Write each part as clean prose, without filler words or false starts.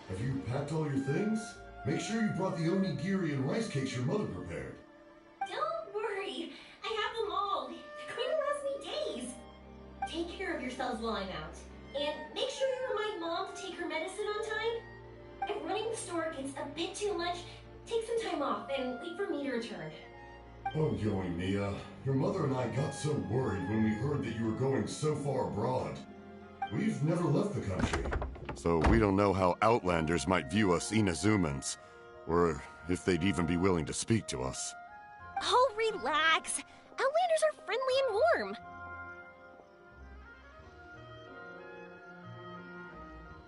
Have you packed all your things? Make sure you brought the onigiri and rice cakes your mother prepared. Don't worry. I have them all. They're going to last me days. Take care of yourselves while I'm out. And make sure you remind Mom to take her medicine on time. If running the store gets a bit too much, take some time off and wait for me to return. Oh, yoimiya, your mother and I got so worried when we heard that you were going so far abroad. We've never left the country. So we don't know how Outlanders might view us Inazumans, or if they'd even be willing to speak to us. Oh, relax. Outlanders are friendly and warm.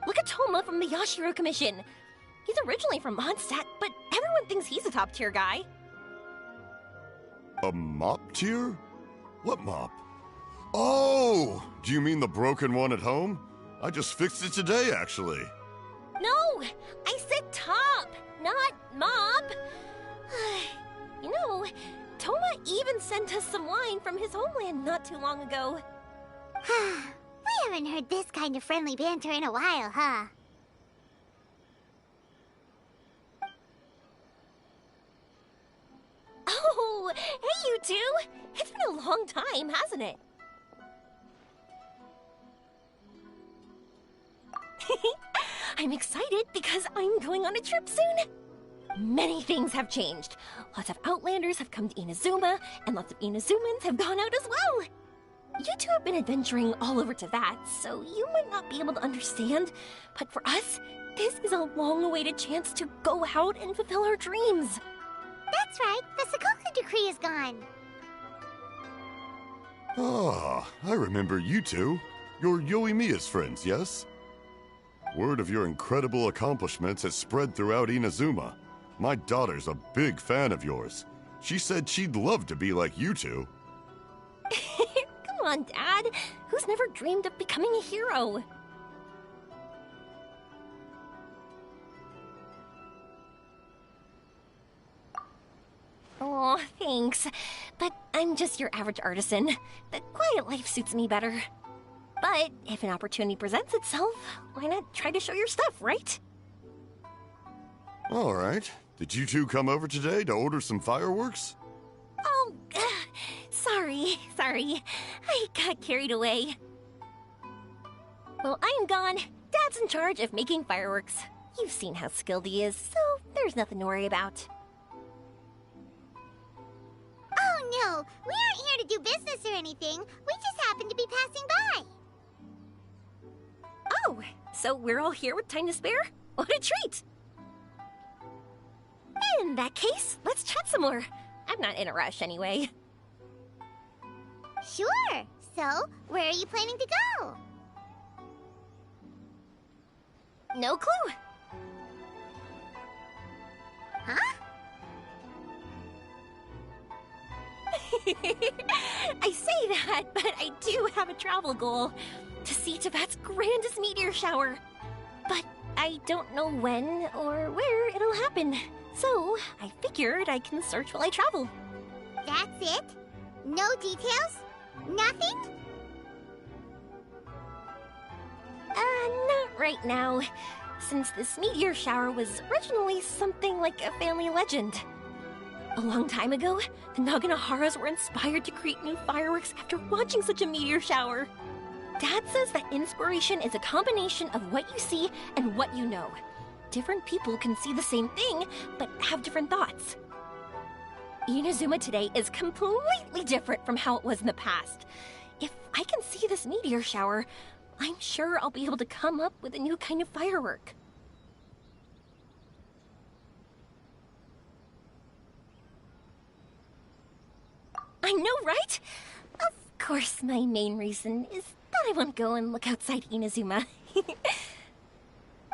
Look at Toma from the Yashiro Commission. He's originally from Mondstadt, but everyone thinks he's a top-tier guy. A mop tier? What mop? Oh! Do you mean the broken one at home? I just fixed it today, actually. No! I said top, not mop. You know, Toma even sent us some wine from his homeland not too long ago. We haven't heard this kind of friendly banter in a while, huh? Oh, hey you two! It's been a long time, hasn't it? I'm excited because I'm going on a trip soon. Many things have changed. Lots of Outlanders have come to Inazuma, and lots of Inazumans have gone out as well. You two have been adventuring all over Teyvat, so you might not be able to understand, but for us, this is a long-awaited chance to go out and fulfill our dreams. That's right, the Sakoku decree is gone. Ah, I remember you two. You're Yoimiya's friends, yes? Word of your incredible accomplishments has spread throughout Inazuma. My daughter's a big fan of yours. She said she'd love to be like you two. Come on, Dad. Who's never dreamed of becoming a hero? Oh, thanks. But I'm just your average artisan. The quiet life suits me better. But if an opportunity presents itself, why not try to show your stuff, right? All right. Did you two come over today to order some fireworks? Oh, sorry. I got carried away. Well, I'm gone. Dad's in charge of making fireworks. You've seen how skilled he is, so there's nothing to worry about. Oh no, we aren't here to do business or anything. We just happen to be passing by. Oh, so we're all here with time to spare? What a treat! In that case, let's chat some more. I'm not in a rush anyway. Sure. So, where are you planning to go? No clue. Huh? I say that, but I do have a travel goal. To see Teyvat's grandest meteor shower. But I don't know when or where it'll happen. So, I figured I can search while I travel. That's it? No details? Nothing? Not right now. Since this meteor shower was originally something like a family legend. A long time ago, the Naganaharas were inspired to create new fireworks after watching such a meteor shower. Dad says that inspiration is a combination of what you see and what you know. Different people can see the same thing, but have different thoughts. Inazuma today is completely different from how it was in the past. If I can see this meteor shower, I'm sure I'll be able to come up with a new kind of firework. I know, right? Of course, my main reason is that I want to go and look outside Inazuma. No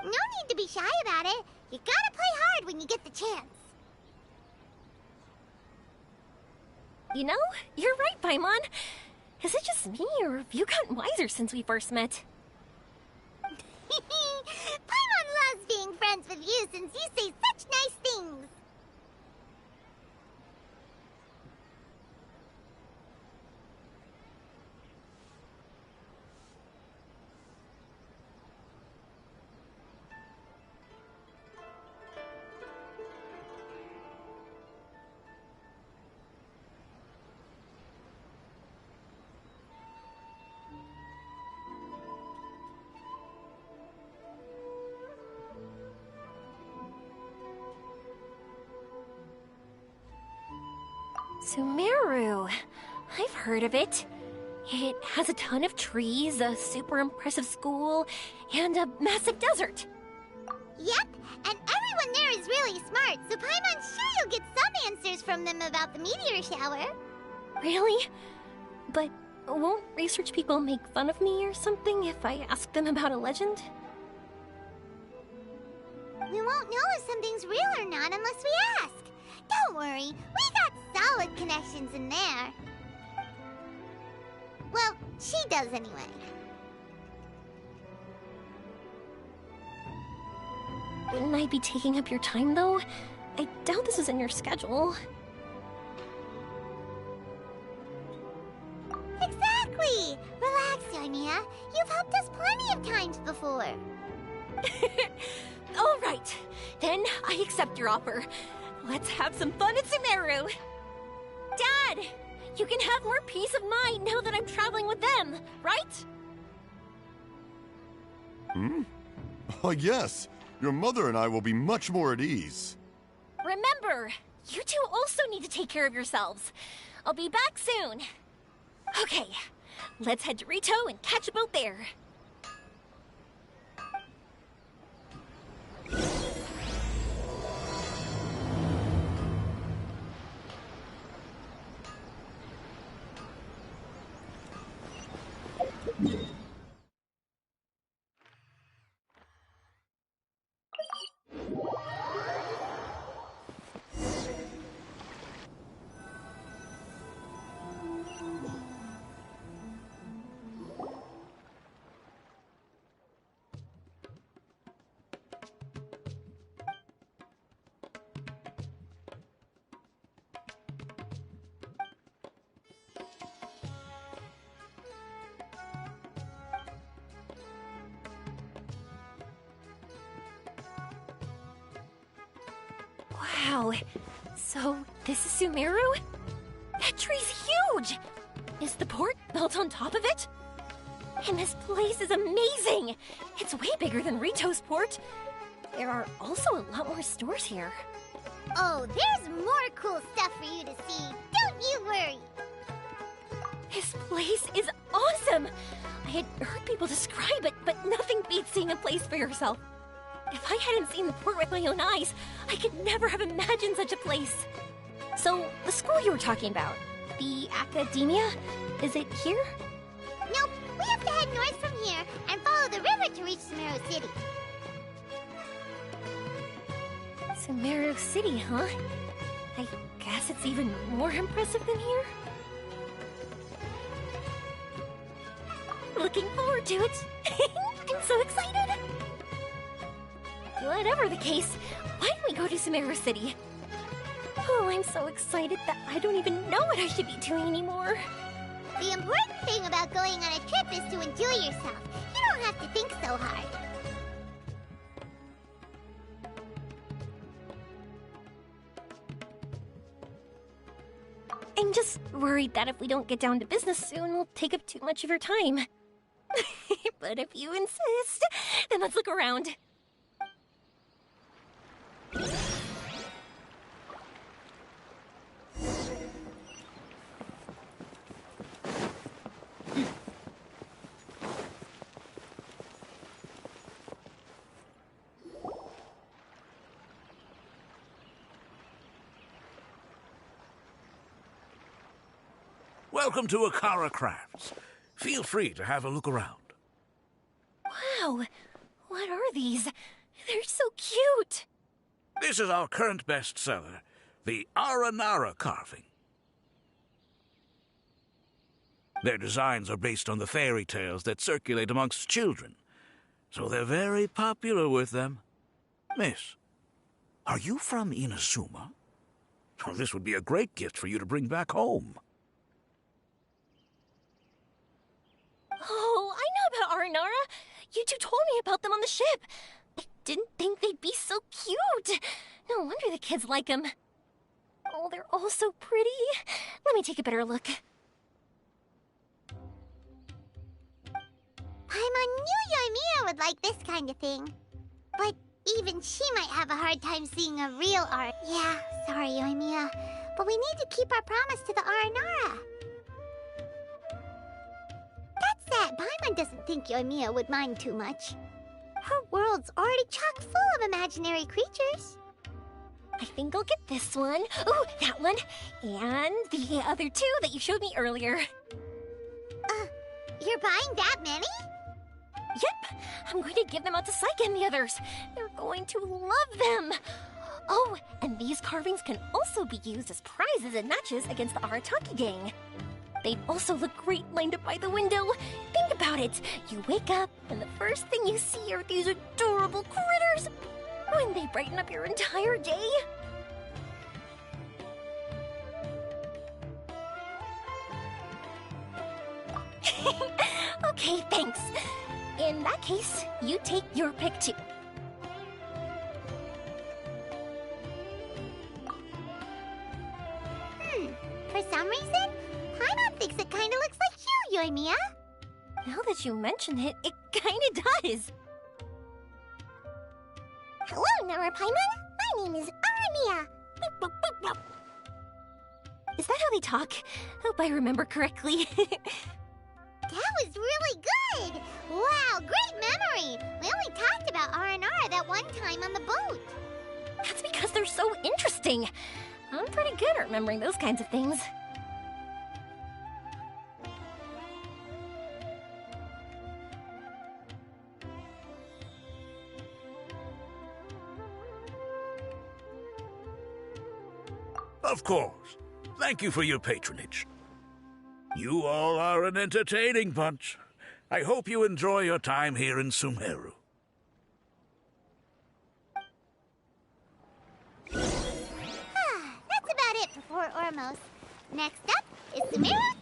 need to be shy about it. You gotta play hard when you get the chance. You know, you're right, Paimon. Is it just me, or have you gotten wiser since we first met? Paimon loves being friends with you since you say such nice things. Sumeru. I've heard of it. It has a ton of trees, a super impressive school, and a massive desert. Yep, and everyone there is really smart, so Paimon's sure you'll get some answers from them about the meteor shower. Really? But won't research people make fun of me or something if I ask them about a legend? We won't know if something's real or not unless we ask. Don't worry, we got solid connections in there. Well, she does anyway. Wouldn't I be taking up your time, though? I doubt this is in your schedule. Exactly! Relax, yoimiya. You've helped us plenty of times before. All right, then I accept your offer. Let's have some fun at Sumeru. Dad, you can have more peace of mind now that I'm traveling with them, right? Yes. Your mother and I will be much more at ease. Remember, you two also need to take care of yourselves. I'll be back soon. Okay, let's head to Rito and catch a boat there. Wow, so this is Sumeru? That tree's huge! Is the port built on top of it? And this place is amazing! It's way bigger than Rito's port. There are also a lot more stores here. Oh, there's more cool stuff for you to see. Don't you worry. This place is awesome! I had heard people describe it, but nothing beats seeing a place for yourself. If I hadn't seen the port with my own eyes, I could never have imagined such a place. So, the school you were talking about, the academia, is it here? Nope, we have to head north from here and follow the river to reach Sumeru City. Sumeru City, huh? I guess it's even more impressive than here. Looking forward to it. I'm so excited. Whatever the case, why don't we go to Sumeru City? Oh, I'm so excited that I don't even know what I should be doing anymore. The important thing about going on a trip is to enjoy yourself. You don't have to think so hard. I'm just worried that if we don't get down to business soon, we'll take up too much of your time. But if you insist, then let's look around. Welcome to Akara Crafts. Feel free to have a look around. Wow, what are these? They're so cute. This is our current bestseller, the Aranara carving. Their designs are based on the fairy tales that circulate amongst children, so they're very popular with them. Miss, are you from Inazuma? Well, this would be a great gift for you to bring back home. Oh, I know about Aranara. You two told me about them on the ship. I didn't think they'd be so cute. No wonder the kids like them. Oh, they're all so pretty. Let me take a better look. Paimon knew yoimiya would like this kind of thing. But even she might have a hard time seeing a real art. Yeah, sorry, yoimiya. but we need to keep our promise to the Aranara. That said, Paimon doesn't think Yoimiya would mind too much. Her world's already chock full of imaginary creatures. I think I'll get this one. Ooh, that one. And the other two that you showed me earlier. You're buying that many? Yep, I'm going to give them out to Saika and the others. They're going to love them. Oh, and these carvings can also be used as prizes in matches against the Arataki gang. They'd also look great lined up by the window. Think about it. You wake up, and the first thing you see are these adorable critters. Wouldn't they brighten up your entire day? Okay, thanks. In that case, you take your pick too. For some reason, Paimon thinks it kinda looks like you, Yoimiya. Now that you mention it, it kinda does. Hello, Nara Paimon. My name is Armia. Is that how they talk? Hope I remember correctly. That was really good! Wow, great memory! We only talked about R&R that one time on the boat. That's because they're so interesting. I'm pretty good at remembering those kinds of things. Of course. Thank you for your patronage. You all are an entertaining bunch. I hope you enjoy your time here in Sumeru. That's about it for Port Ormos. Next up is Sumeru.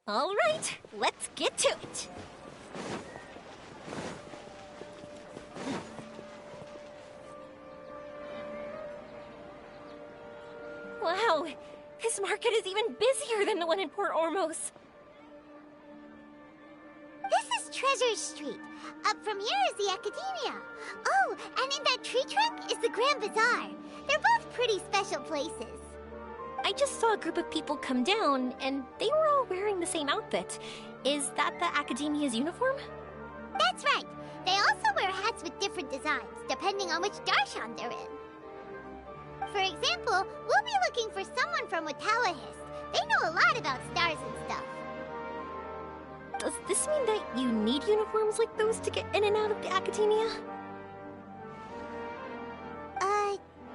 All right, let's get to it. Wow, this market is even busier than the one in Port Ormos. This is Treasure Street. Up from here is the Academia. Oh, and in that tree trunk is the Grand Bazaar. They're both pretty special places. I just saw a group of people come down, and they were all wearing the same outfit. Is that the Academia's uniform? That's right. They also wear hats with different designs, depending on which darshan they're in. For example, we'll be looking for someone from Watawahist. They know a lot about stars and stuff. Does this mean that you need uniforms like those to get in and out of the Academia?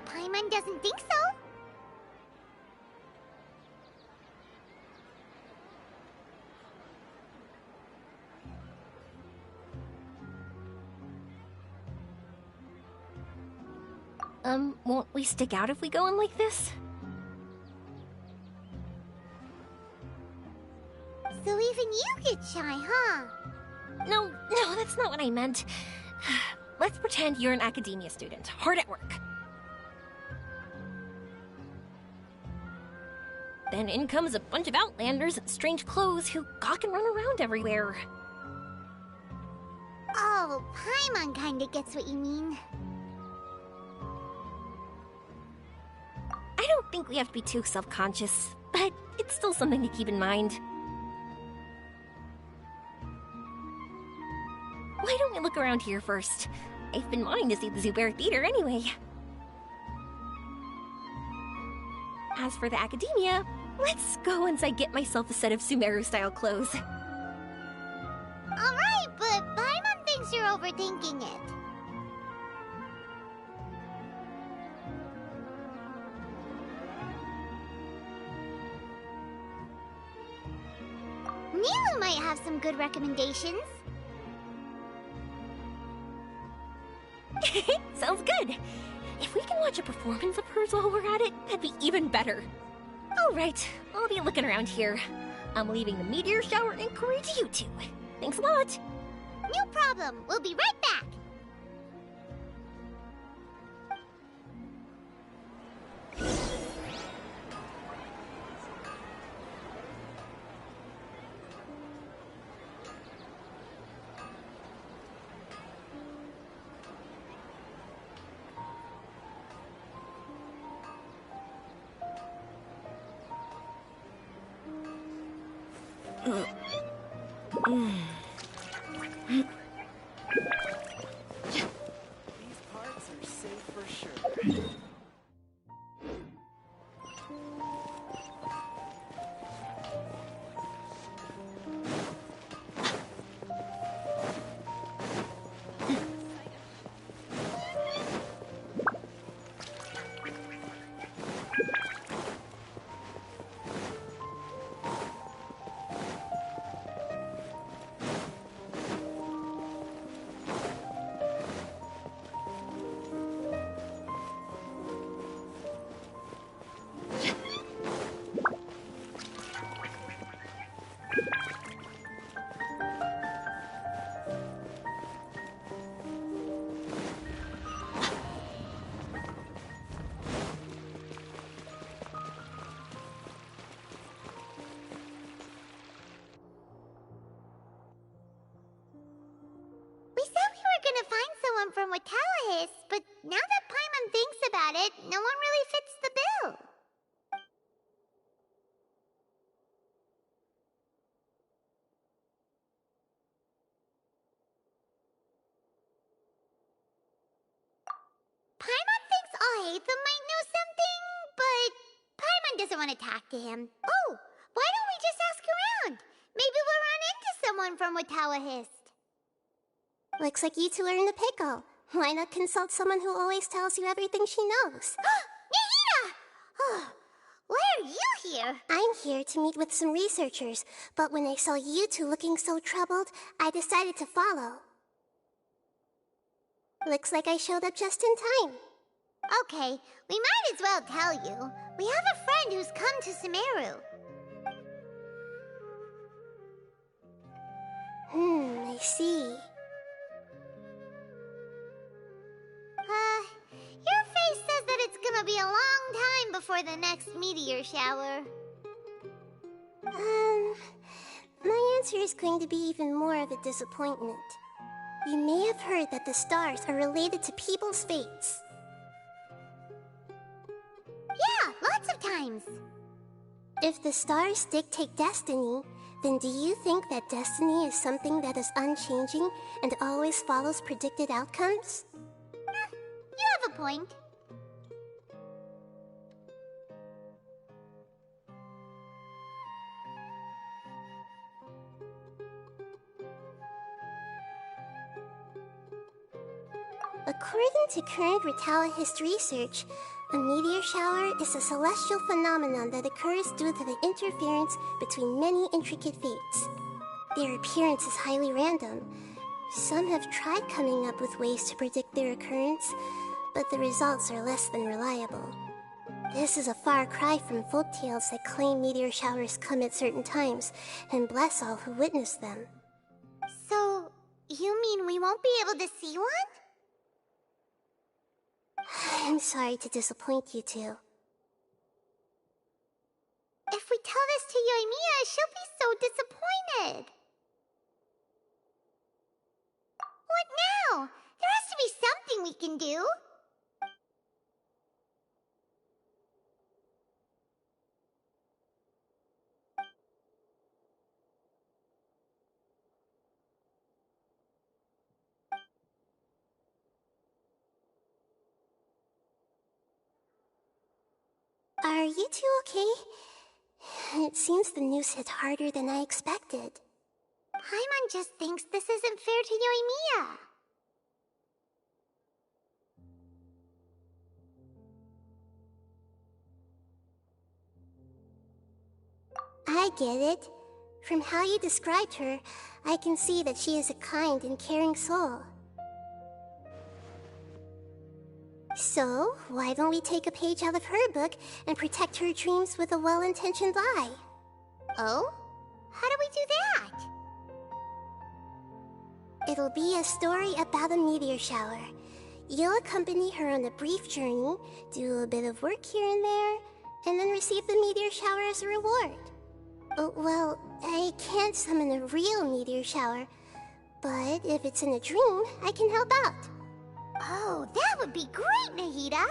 Paimon doesn't think so. Won't we stick out if we go in like this? So even you get shy, huh? No, that's not what I meant. Let's pretend you're an Academia student, hard at work. Then in comes a bunch of Outlanders in strange clothes who gawk and run around everywhere. Oh, Paimon kinda gets what you mean. I don't think we have to be too self-conscious, but it's still something to keep in mind. Why don't we look around here first? I've been wanting to see the Zubair Theater anyway. As for the Academia, let's go once I get myself a set of Sumeru-style clothes. Alright, but Paimon thinks you're overthinking it. Nilu might have some good recommendations. Sounds good. If we can watch a performance of hers while we're at it, that'd be even better. Alright, I'll be looking around here. I'm leaving the meteor shower inquiry to you two. Thanks a lot. No problem. We'll be right back. parts are safe for sure. We said we were gonna find someone from Watallahis, but now that Paimon thinks about it, no one really fits the bill. Paimon thinks Alhaitham might know something, but Paimon doesn't want to talk to him. Oh, why don't we just ask around? Maybe we'll run into someone from Watallahis. Looks like you two are in a pickle. Why not consult someone who always tells you everything she knows? Nahida! Oh, why are you here? I'm here to meet with some researchers, but when I saw you two looking so troubled, I decided to follow. Looks like I showed up just in time. Okay, we might as well tell you. We have a friend who's come to Sumeru. I see. Your face says that it's gonna be a long time before the next meteor shower. My answer is going to be even more of a disappointment. You may have heard that the stars are related to people's fates. Yeah, lots of times. If the stars dictate destiny, then do you think that destiny is something that is unchanging and always follows predicted outcomes? You have a point. According to current Watallahis research, a meteor shower is a celestial phenomenon that occurs due to the interference between many intricate fates. Their appearance is highly random. Some have tried coming up with ways to predict their occurrence, but the results are less than reliable. This is a far cry from folktales that claim meteor showers come at certain times and bless all who witness them. So, you mean we won't be able to see one? I'm sorry to disappoint you two. If we tell this to Yoimiya, she'll be so disappointed. What now? There has to be something we can do. Are you two okay? It seems the news hit harder than I expected. Paimon just thinks this isn't fair to Yoimiya. I get it. From how you described her, I can see that she is a kind and caring soul. So, why don't we take a page out of her book and protect her dreams with a well-intentioned lie? Oh? How do we do that? It'll be a story about a meteor shower. You'll accompany her on a brief journey, do a bit of work here and there, and then receive the meteor shower as a reward. Oh, well, I can't summon a real meteor shower, but if it's in a dream, I can help out. Oh, that would be great, Nahida!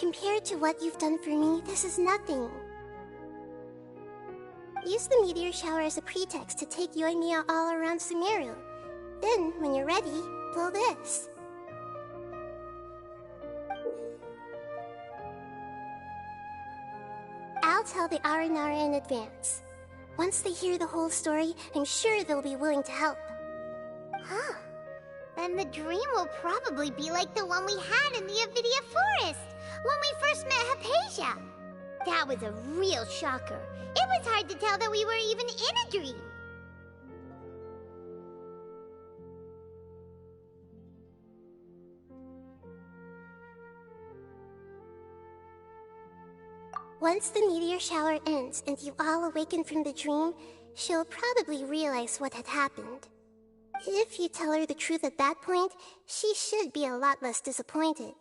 Compared to what you've done for me, this is nothing. Use the meteor shower as a pretext to take Yoimiya all around Sumeru. Then, when you're ready, blow this. I'll tell the Aranara in advance. Once they hear the whole story, I'm sure they'll be willing to help. Huh. Then the dream will probably be like the one we had in the Avidia Forest, when we first met Hypatia. That was a real shocker. It was hard to tell that we were even in a dream. Once the meteor shower ends and you all awaken from the dream, she'll probably realize what had happened. If you tell her the truth at that point, she should be a lot less disappointed.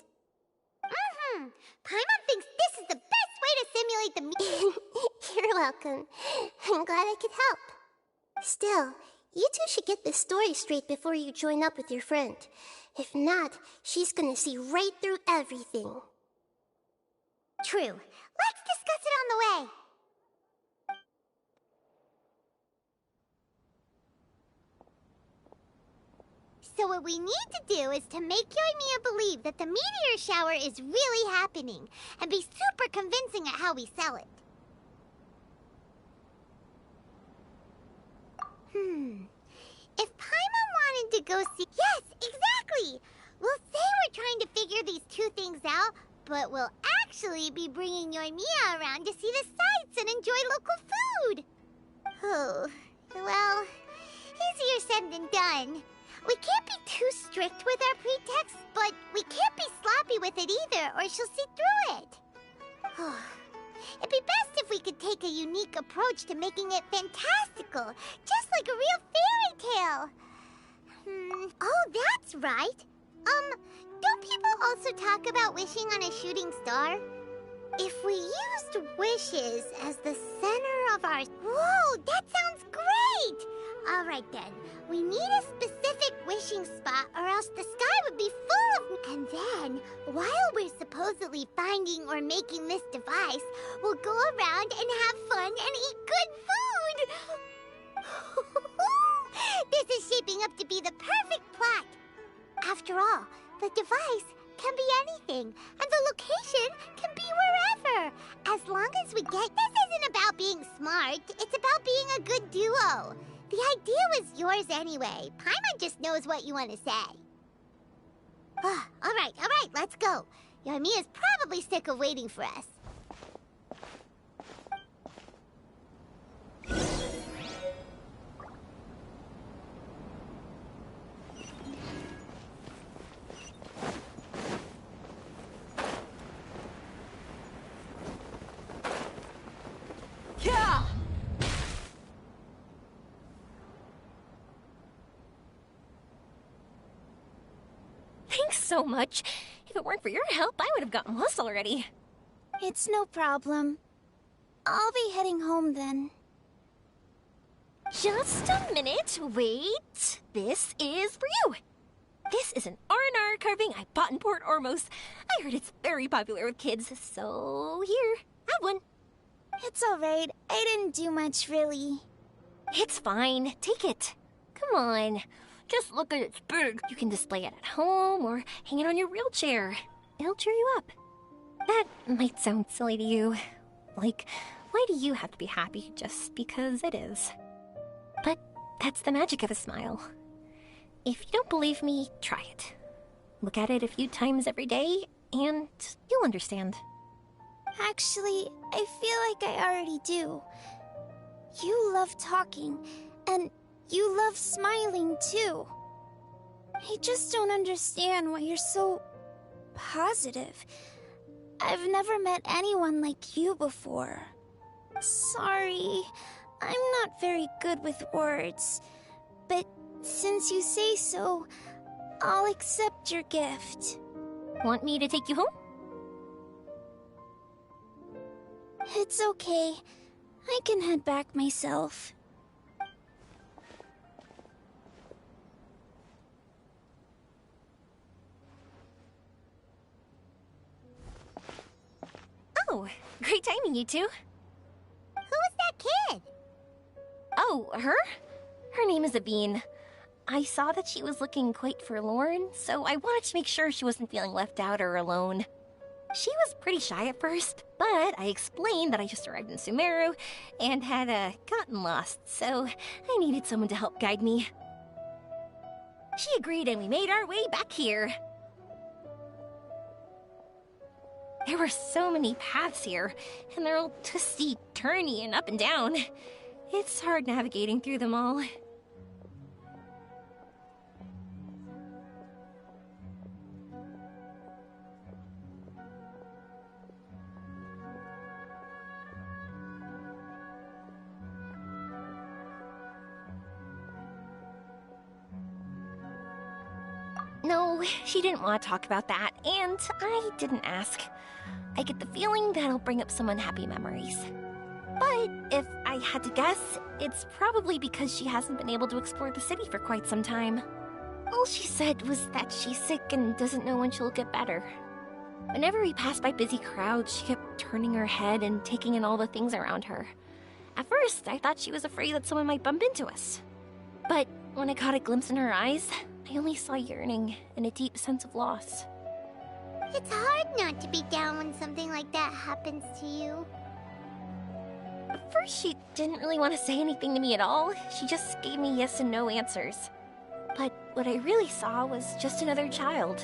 Paimon thinks this is the best way to simulate the You're welcome. I'm glad I could help. Still, you two should get this story straight before you join up with your friend. If not, she's gonna see right through everything. True. Let's discuss it on the way. So what we need to do is to make Yoimiya believe that the meteor shower is really happening, and be super convincing at how we sell it. If Paimon wanted to go see... Yes, exactly! We'll say we're trying to figure these two things out, but we'll actually be bringing Yoimiya around to see the sights and enjoy local food. Oh, well, easier said than done. We can't be too strict with our pretext, but we can't be sloppy with it either, or she'll see through it. It'd be best if we could take a unique approach to making it fantastical, just like a real fairy tale. Oh, that's right. Don't people also talk about wishing on a shooting star? If we used wishes as the center of our... Whoa, that sounds great! All right then, we need a specific wishing spot or else the sky would be full of... And then, while we're supposedly finding or making this device, we'll go around and have fun and eat good food! This is shaping up to be the perfect plot. After all, the device can be anything, and the location can be wherever. As long as we get... This isn't about being smart, it's about being a good duo. The idea was yours anyway. Paimon just knows what you want to say. All right, let's go. Yoimiya's probably sick of waiting for us. Yeah! Thanks so much. If it weren't for your help, I would have gotten lost already. It's no problem. I'll be heading home then. Just a minute, wait. This is for you. This is an R&R carving I bought in Port Ormos. I heard it's very popular with kids, so here, have one. It's alright. I didn't do much, really. It's fine. Take it. Come on. Just look at its big. You can display it at home or hang it on your wheelchair. It'll cheer you up. That might sound silly to you. Like, why do you have to be happy just because it is? But that's the magic of a smile. If you don't believe me, try it. Look at it a few times every day, and you'll understand. Actually, I feel like I already do. You love talking, and you love smiling too. I just don't understand why you're so positive. I've never met anyone like you before. Sorry, I'm not very good with words, but since you say so, I'll accept your gift. Want me to take you home? It's okay. I can head back myself. Great timing, you two. Who was that kid? Oh, her? Her name is Aveen. I saw that she was looking quite forlorn, so I wanted to make sure she wasn't feeling left out or alone. She was pretty shy at first, but I explained that I just arrived in Sumeru and had gotten lost, so I needed someone to help guide me. She agreed and we made our way back here. There were so many paths here, and they're all twisty, turny, and up and down. It's hard navigating through them all. No, she didn't want to talk about that, and I didn't ask. I get the feeling that'll bring up some unhappy memories. But if I had to guess, it's probably because she hasn't been able to explore the city for quite some time. All she said was that she's sick and doesn't know when she'll get better. Whenever we passed by busy crowds, she kept turning her head and taking in all the things around her. At first, I thought she was afraid that someone might bump into us. But when I caught a glimpse in her eyes, I only saw yearning and a deep sense of loss. It's hard not to be down when something like that happens to you. At first, she didn't really want to say anything to me at all. She just gave me yes and no answers. But what I really saw was just another child,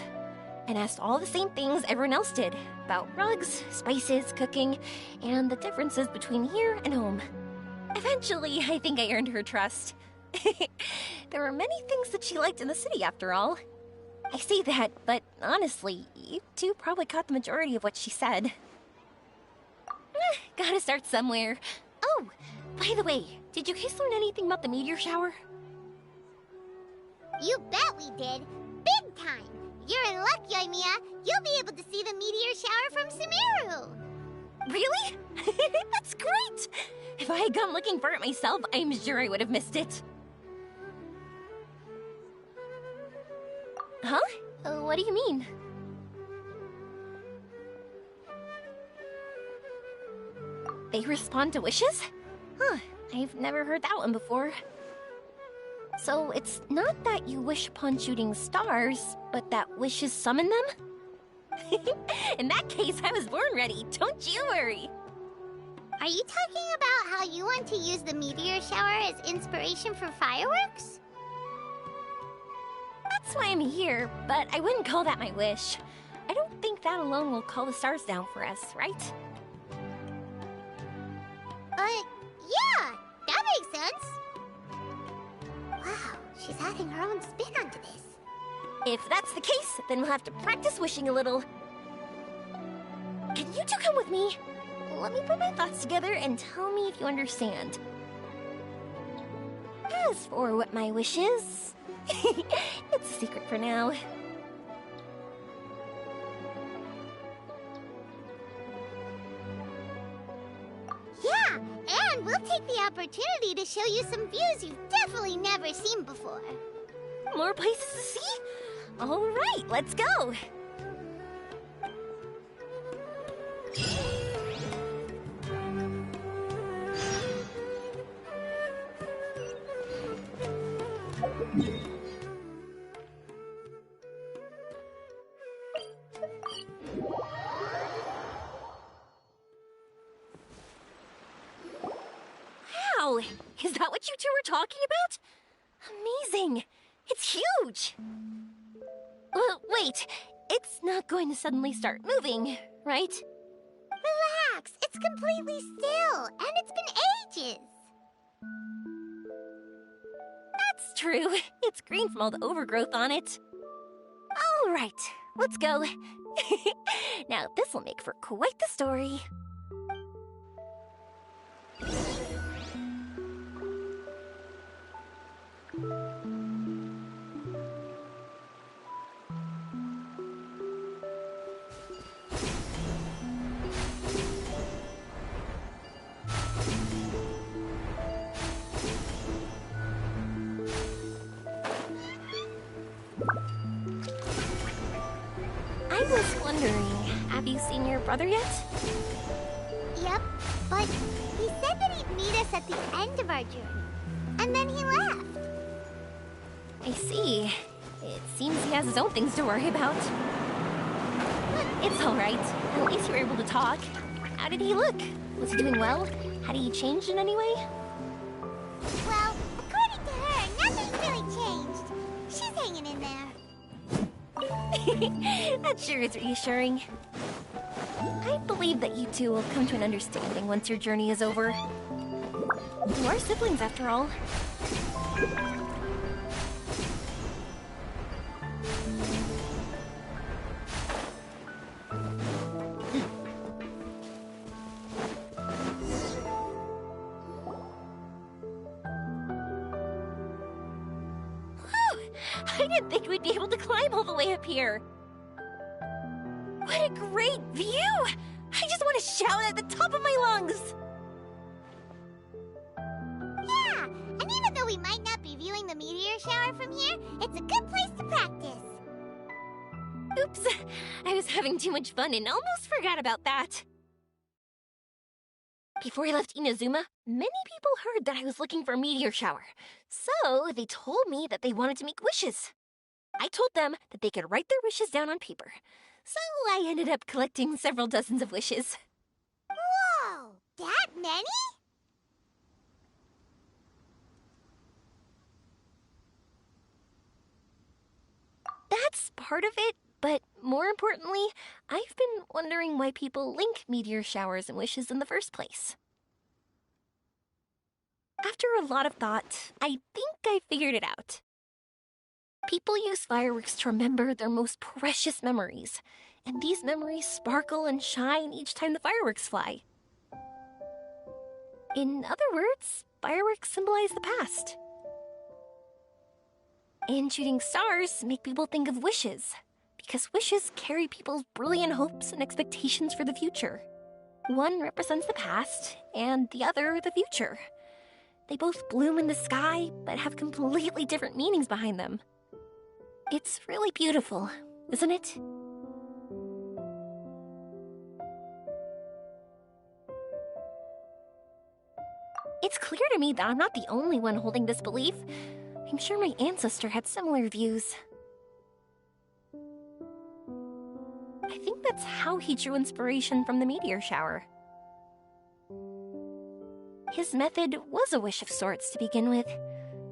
and asked all the same things everyone else did about rugs, spices, cooking, and the differences between here and home. Eventually, I think I earned her trust. There were many things that she liked in the city, after all. I say that, but honestly, you two probably caught the majority of what she said. Gotta start somewhere. Oh, by the way, did you guys learn anything about the meteor shower? You bet we did. Big time. You're in luck, Yoimiya. You'll be able to see the meteor shower from Sumeru. Really? That's great! If I had gone looking for it myself, I'm sure I would have missed it. Huh? What do you mean? They respond to wishes? Huh, I've never heard that one before. So it's not that you wish upon shooting stars, but that wishes summon them? In that case, I was born ready, don't you worry. Are you talking about how you want to use the meteor shower as inspiration for fireworks? That's why I'm here, but I wouldn't call that my wish. I don't think that alone will call the stars down for us, right? Yeah, that makes sense. Wow, she's adding her own spin onto this. If that's the case, then we'll have to practice wishing a little. Can you two come with me? Let me put my thoughts together and tell me if you understand. As for what my wish is, it's a secret for now. Yeah, and we'll take the opportunity to show you some views you've definitely never seen before. More places to see? All right, let's go. Wow, is that what you two were talking about? Amazing! It's huge! Wait, it's not going to suddenly start moving, right? Relax, it's completely still, and it's been ages. That's true. It's green from all the overgrowth on it. All right, let's go. Now, this will make for quite the story. I was wondering, have you seen your brother yet? But he said that he'd meet us at the end of our journey. And then he left. I see. It seems he has his own things to worry about. But it's alright. At least you were able to talk. How did he look? Was he doing well? Had he changed in any way? Well, according to her, nothing's really changed. She's hanging in there. That sure is reassuring. I believe that you two will come to an understanding once your journey is over. You are siblings, after all. I didn't think we'd be able to climb all the way up here. What a great view! I just want to shout at the top of my lungs! Yeah, and even though we might not be viewing the meteor shower from here, it's a good place to practice. Oops, I was having too much fun and almost forgot about that. Before I left Inazuma, many people heard that I was looking for a meteor shower. So they told me that they wanted to make wishes. I told them that they could write their wishes down on paper. So I ended up collecting several dozens of wishes. Whoa, that many? That's part of it, but more importantly, I've been wondering why people link meteor showers and wishes in the first place. After a lot of thought, I think I figured it out. People use fireworks to remember their most precious memories, and these memories sparkle and shine each time the fireworks fly. In other words, fireworks symbolize the past. And shooting stars make people think of wishes, because wishes carry people's brilliant hopes and expectations for the future. One represents the past, and the other the future. They both bloom in the sky, but have completely different meanings behind them. It's really beautiful, isn't it? It's clear to me that I'm not the only one holding this belief. I'm sure my ancestor had similar views. I think that's how he drew inspiration from the meteor shower. His method was a wish of sorts to begin with,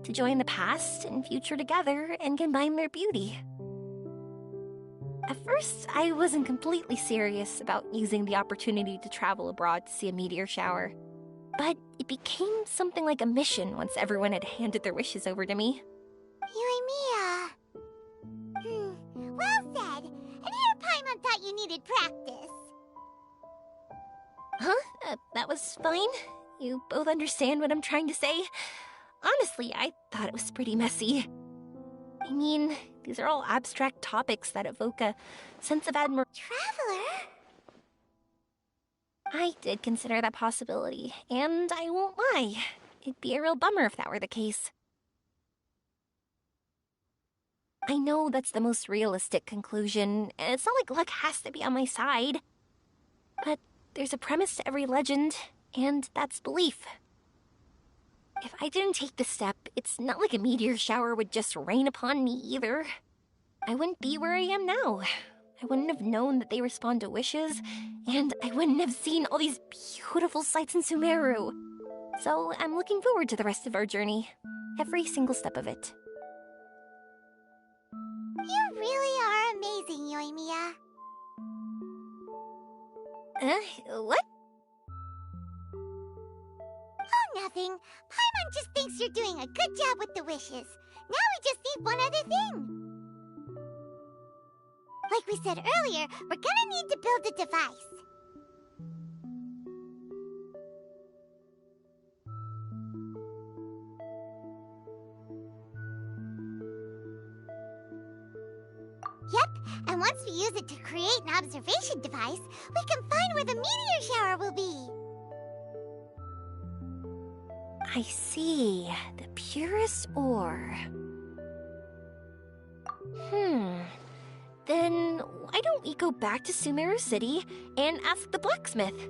to join the past and future together and combine their beauty. At first, I wasn't completely serious about using the opportunity to travel abroad to see a meteor shower. But it became something like a mission once everyone had handed their wishes over to me. Yoimiya. Well said. And here Paimon thought you needed practice. Huh? That was fine? You both understand what I'm trying to say? Honestly, I thought it was pretty messy. I mean, these are all abstract topics that evoke a sense of admiration. Traveler? I did consider that possibility, and I won't lie. It'd be a real bummer if that were the case. I know that's the most realistic conclusion, and it's not like luck has to be on my side. But there's a premise to every legend, and that's belief. If I didn't take this step, it's not like a meteor shower would just rain upon me either. I wouldn't be where I am now. I wouldn't have known that they respond to wishes, and I wouldn't have seen all these beautiful sights in Sumeru. So I'm looking forward to the rest of our journey, every single step of it. You really are amazing, Yoimiya. What? Oh, nothing. Paimon just thinks you're doing a good job with the wishes. Now we just need one other thing. Like we said earlier, we're gonna need to build a device. Yep, and once we use it to create an observation device, we can find where the meteor shower will be. I see. The purest ore. Then why don't we go back to Sumeru City and ask the blacksmith?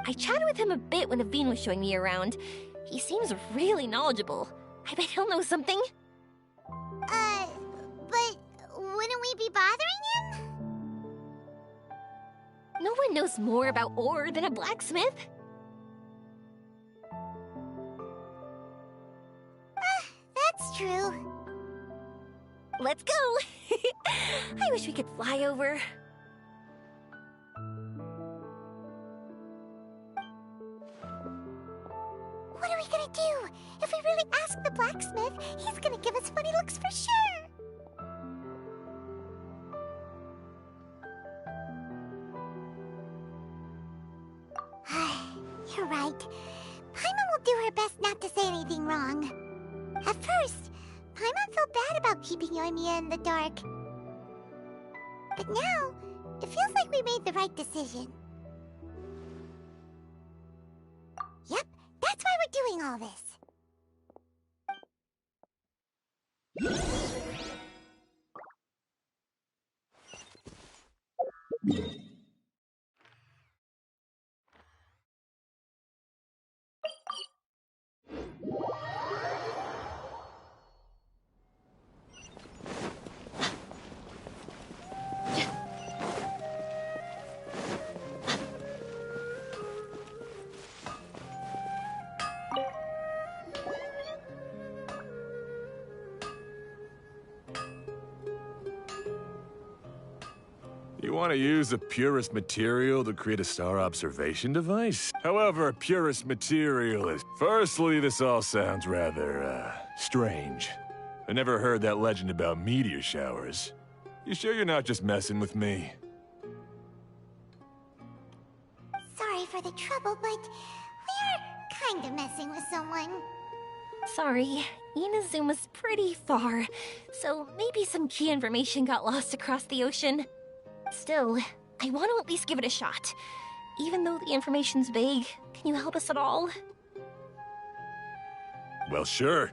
I chatted with him a bit when Aveen was showing me around. He seems really knowledgeable. I bet he'll know something. But wouldn't we be bothering him? No one knows more about ore than a blacksmith. That's true. Let's go! I wish we could fly over. What are we gonna do? If we really ask the blacksmith, he's gonna give us funny looks for sure. You're right. Paimon will do her best not to say anything wrong. At first, Paimon felt bad about keeping Yoimiya in the dark. But now, it feels like we made the right decision. Yep, that's why we're doing all this. You want to use the purest material to create a star observation device? However, purest material is... Firstly, this all sounds rather, strange. I never heard that legend about meteor showers. You sure you're not just messing with me? Sorry for the trouble, but we are kind of messing with someone. Sorry, Inazuma's pretty far, so maybe some key information got lost across the ocean. Still, I want to at least give it a shot. Even though the information's vague, can you help us at all? Well, sure.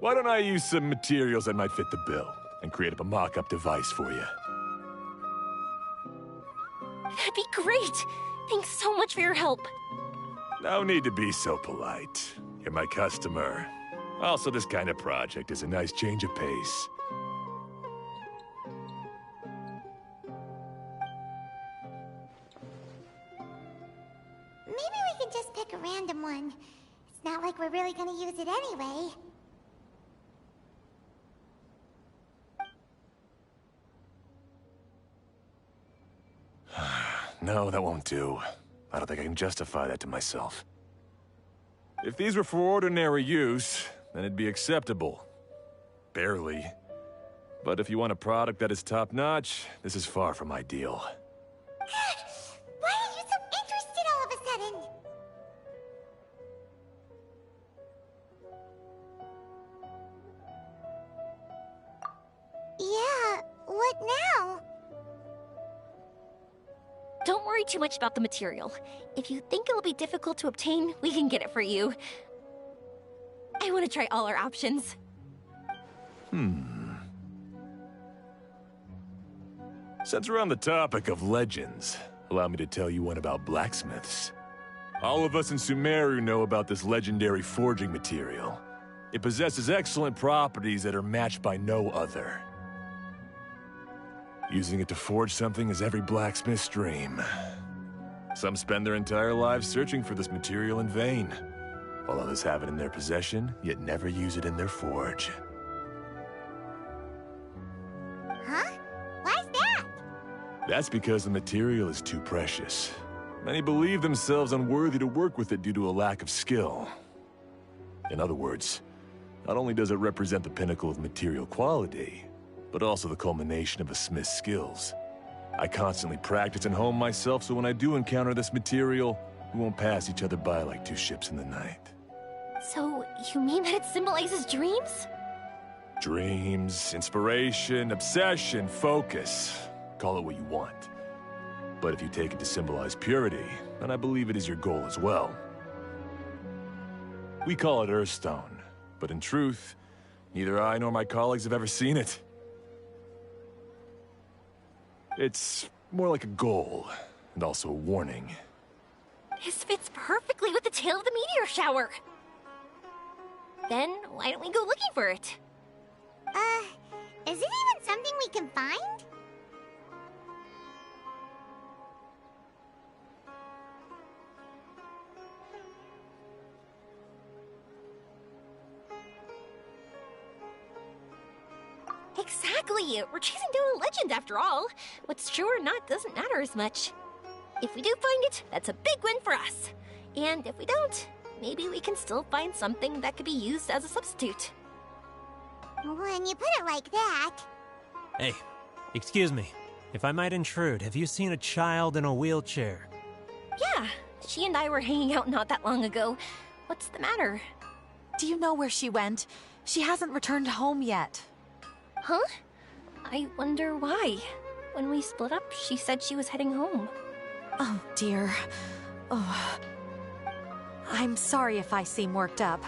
Why don't I use some materials that might fit the bill and create up a mock-up device for you? That'd be great! Thanks so much for your help. No need to be so polite. You're my customer. Also, this kind of project is a nice change of pace. Maybe we can just pick a random one. It's not like we're really gonna use it anyway. No, that won't do. I don't think I can justify that to myself. If these were for ordinary use, then it'd be acceptable. Barely. But if you want a product that is top-notch, this is far from ideal. Why are you so interested all of a sudden? Yeah, what now? Don't worry too much about the material. If you think it'll be difficult to obtain, we can get it for you. I want to try all our options. Since we're on the topic of legends, allow me to tell you one about blacksmiths. All of us in Sumeru know about this legendary forging material. It possesses excellent properties that are matched by no other. Using it to forge something is every blacksmith's dream. Some spend their entire lives searching for this material in vain, while others have it in their possession, yet never use it in their forge. Huh? Why's that? That's because the material is too precious. Many believe themselves unworthy to work with it due to a lack of skill. In other words, not only does it represent the pinnacle of material quality, but also the culmination of a smith's skills. I constantly practice and hone myself, so when I do encounter this material, we won't pass each other by like two ships in the night. So, you mean that it symbolizes dreams? Dreams, inspiration, obsession, focus. Call it what you want. But if you take it to symbolize purity, then I believe it is your goal as well. We call it Earthstone, but in truth, neither I nor my colleagues have ever seen it. It's more like a goal, and also a warning. This fits perfectly with the tail of the meteor shower. Then, why don't we go looking for it? Is it even something we can find? Exactly! We're chasing down a legend after all. What's true or not doesn't matter as much. If we do find it, that's a big win for us. And if we don't, maybe we can still find something that could be used as a substitute. When you put it like that... Hey, excuse me. If I might intrude, have you seen a child in a wheelchair? Yeah, she and I were hanging out not that long ago. What's the matter? Do you know where she went? She hasn't returned home yet. Huh? I wonder why. When we split up, she said she was heading home. Oh, dear. Oh. I'm sorry if I seem worked up.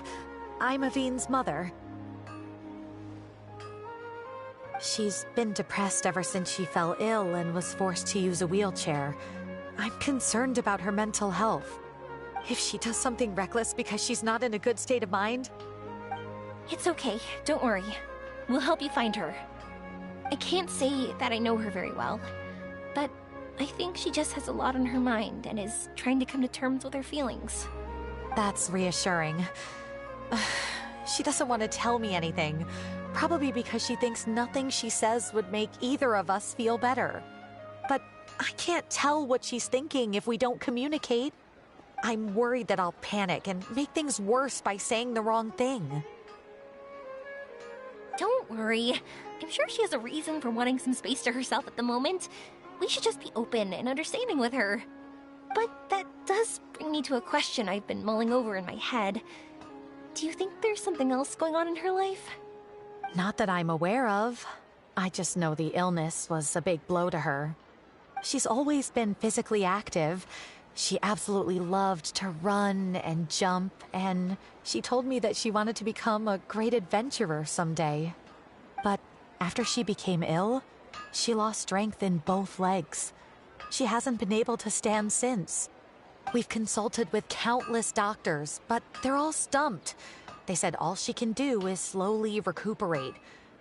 I'm Avine's mother. She's been depressed ever since she fell ill and was forced to use a wheelchair. I'm concerned about her mental health. If she does something reckless because she's not in a good state of mind... It's okay, don't worry. We'll help you find her. I can't say that I know her very well, but I think she just has a lot on her mind and is trying to come to terms with her feelings. That's reassuring. She doesn't want to tell me anything, probably because she thinks nothing she says would make either of us feel better. But I can't tell what she's thinking if we don't communicate. I'm worried that I'll panic and make things worse by saying the wrong thing. Don't worry. I'm sure she has a reason for wanting some space to herself at the moment. We should just be open and understanding with her. But that does bring me to a question I've been mulling over in my head. Do you think there's something else going on in her life? Not that I'm aware of. I just know the illness was a big blow to her. She's always been physically active. She absolutely loved to run and jump, and she told me that she wanted to become a great adventurer someday. But after she became ill, she lost strength in both legs. She hasn't been able to stand since. We've consulted with countless doctors, but they're all stumped. They said all she can do is slowly recuperate.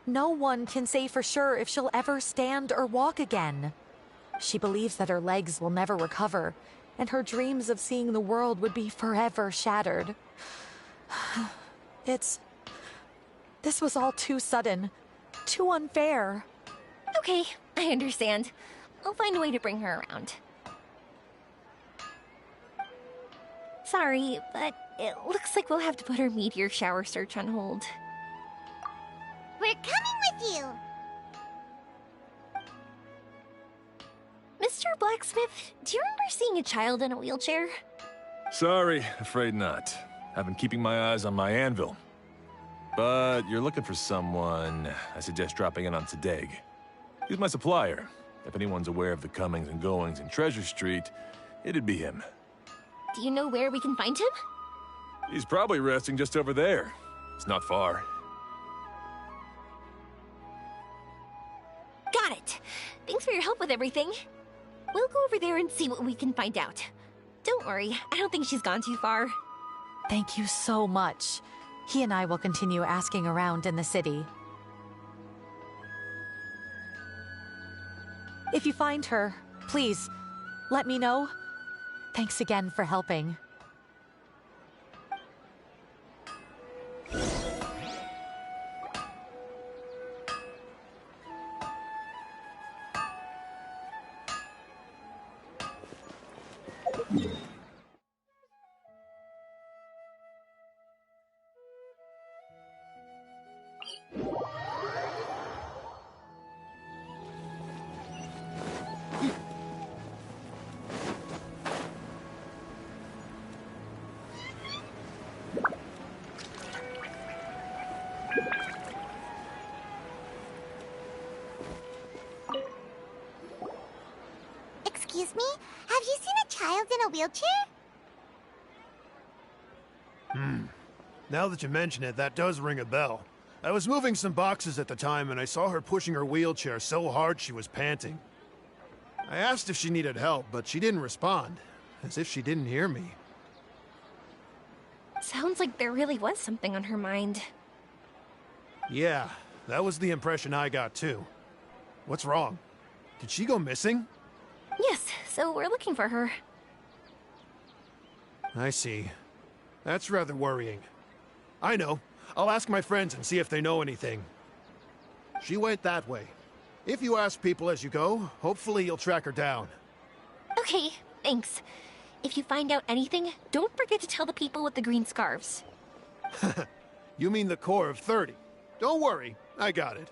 No one can say for sure if she'll ever stand or walk again. She believes that her legs will never recover, and her dreams of seeing the world would be forever shattered. This was all too sudden, too unfair. Okay, I understand. I'll find a way to bring her around. Sorry, but it looks like we'll have to put our meteor shower search on hold. We're coming with you! Mr. Blacksmith, do you remember seeing a child in a wheelchair? Sorry, afraid not. I've been keeping my eyes on my anvil. But you're looking for someone, I suggest dropping in on Sadeg. He's my supplier. If anyone's aware of the comings and goings in Treasure Street, it'd be him. Do you know where we can find him? He's probably resting just over there. It's not far. Got it. Thanks for your help with everything. We'll go over there and see what we can find out. Don't worry, I don't think she's gone too far. Thank you so much. He and I will continue asking around in the city. If you find her, please, let me know. Thanks again for helping. Excuse me? Have you seen a child in a wheelchair? Now that you mention it, that does ring a bell. I was moving some boxes at the time and I saw her pushing her wheelchair so hard she was panting. I asked if she needed help, but she didn't respond. as if she didn't hear me. Sounds like there really was something on her mind. Yeah, that was the impression I got too. What's wrong? Did she go missing? Yes, so we're looking for her. I see. That's rather worrying. I know. I'll ask my friends and see if they know anything. She went that way. If you ask people as you go, hopefully you'll track her down. Okay, thanks. If you find out anything, don't forget to tell the people with the green scarves. You mean the core of 30. Don't worry, I got it.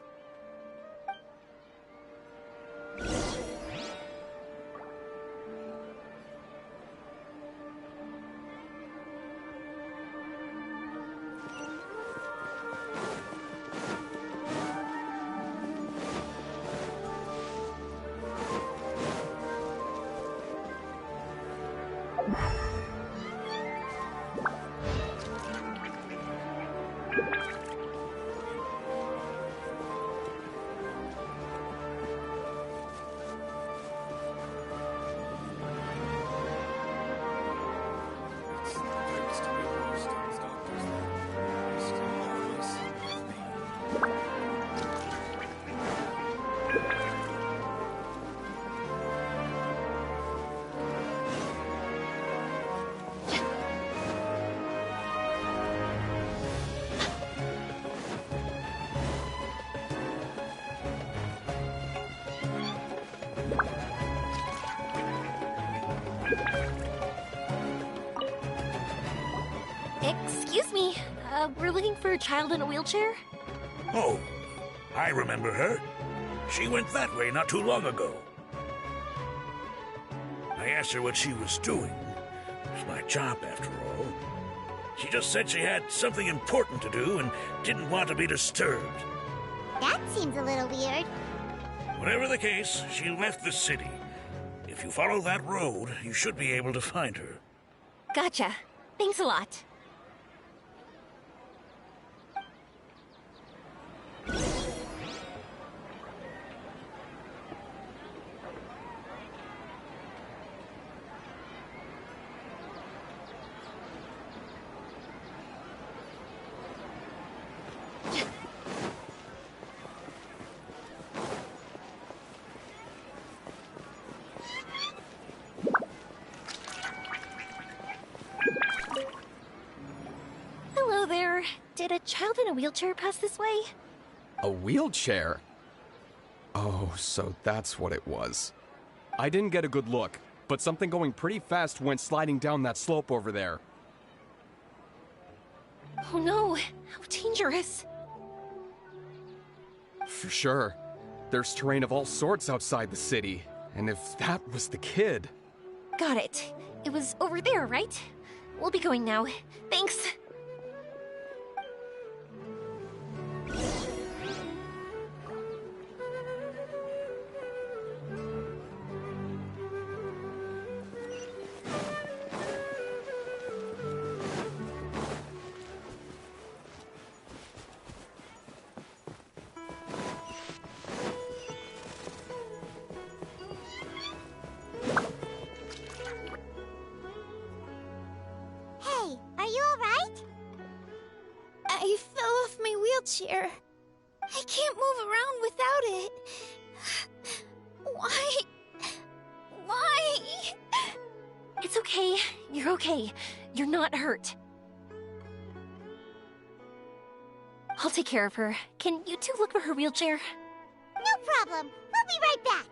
Excuse me, we're looking for a child in a wheelchair? Oh, I remember her. She went that way not too long ago. I asked her what she was doing. It's my job, after all. She just said she had something important to do and didn't want to be disturbed. That seems a little weird. Whatever the case, she left the city. If you follow that road, you should be able to find her. Gotcha. Thanks a lot. Hello there. Did a child in a wheelchair pass this way? A wheelchair? Oh, so that's what it was. I didn't get a good look, but something going pretty fast went sliding down that slope over there. Oh no, how dangerous. For sure. There's terrain of all sorts outside the city, and if that was the kid... Got it. It was over there, right? We'll be going now. Thanks. Hey, are you alright? I fell off my wheelchair. I can't move around without it. Why? Why? It's okay. You're okay. You're not hurt. I'll take care of her. Can you two look for her wheelchair? No problem. We'll be right back.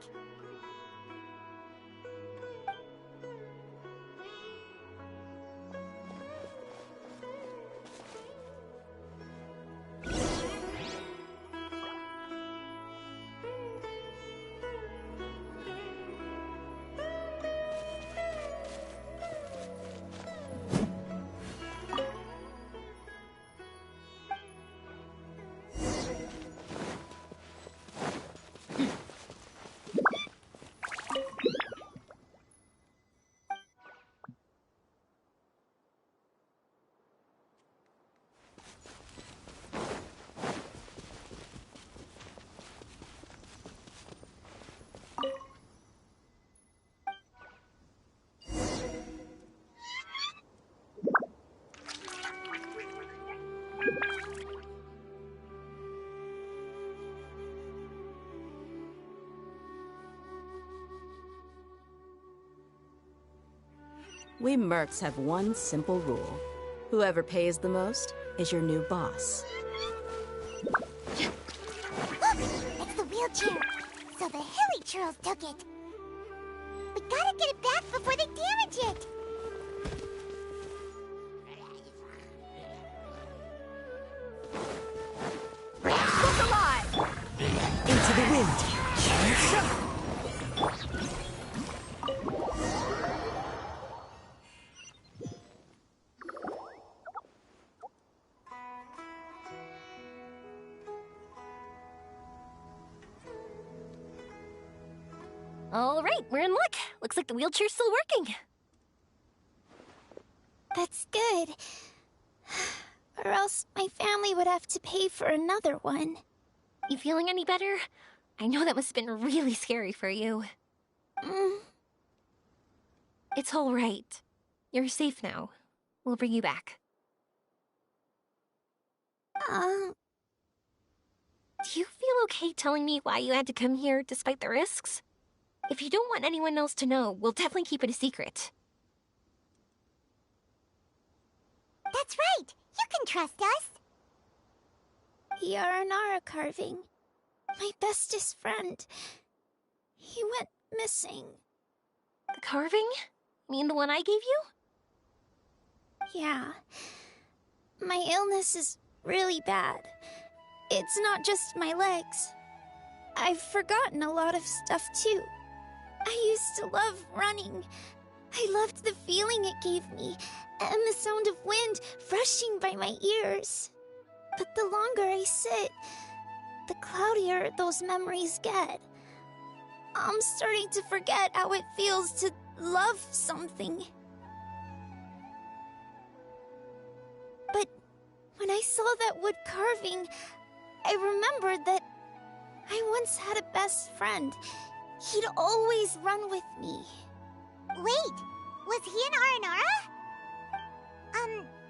We mercs have one simple rule. Whoever pays the most is your new boss. Look! It's the wheelchair! So the hilly churls took it! We gotta get it back before they damage it! Look alive! Into the wind! All right, we're in luck. Looks like the wheelchair's still working. That's good. Or else my family would have to pay for another one. You feeling any better? I know that must have been really scary for you. It's all right. You're safe now. We'll bring you back. Do you feel okay telling me why you had to come here despite the risks? If you don't want anyone else to know, we'll definitely keep it a secret. That's right! You can trust us! The Aranara carving. My bestest friend. He went missing. The carving? You mean the one I gave you? Yeah. My illness is really bad. It's not just my legs. I've forgotten a lot of stuff too. I used to love running. I loved the feeling it gave me, and the sound of wind rushing by my ears. But the longer I sit, the cloudier those memories get. I'm starting to forget how it feels to love something. But when I saw that wood carving, I remembered that I once had a best friend. He'd always run with me. Wait, was he an Aranara?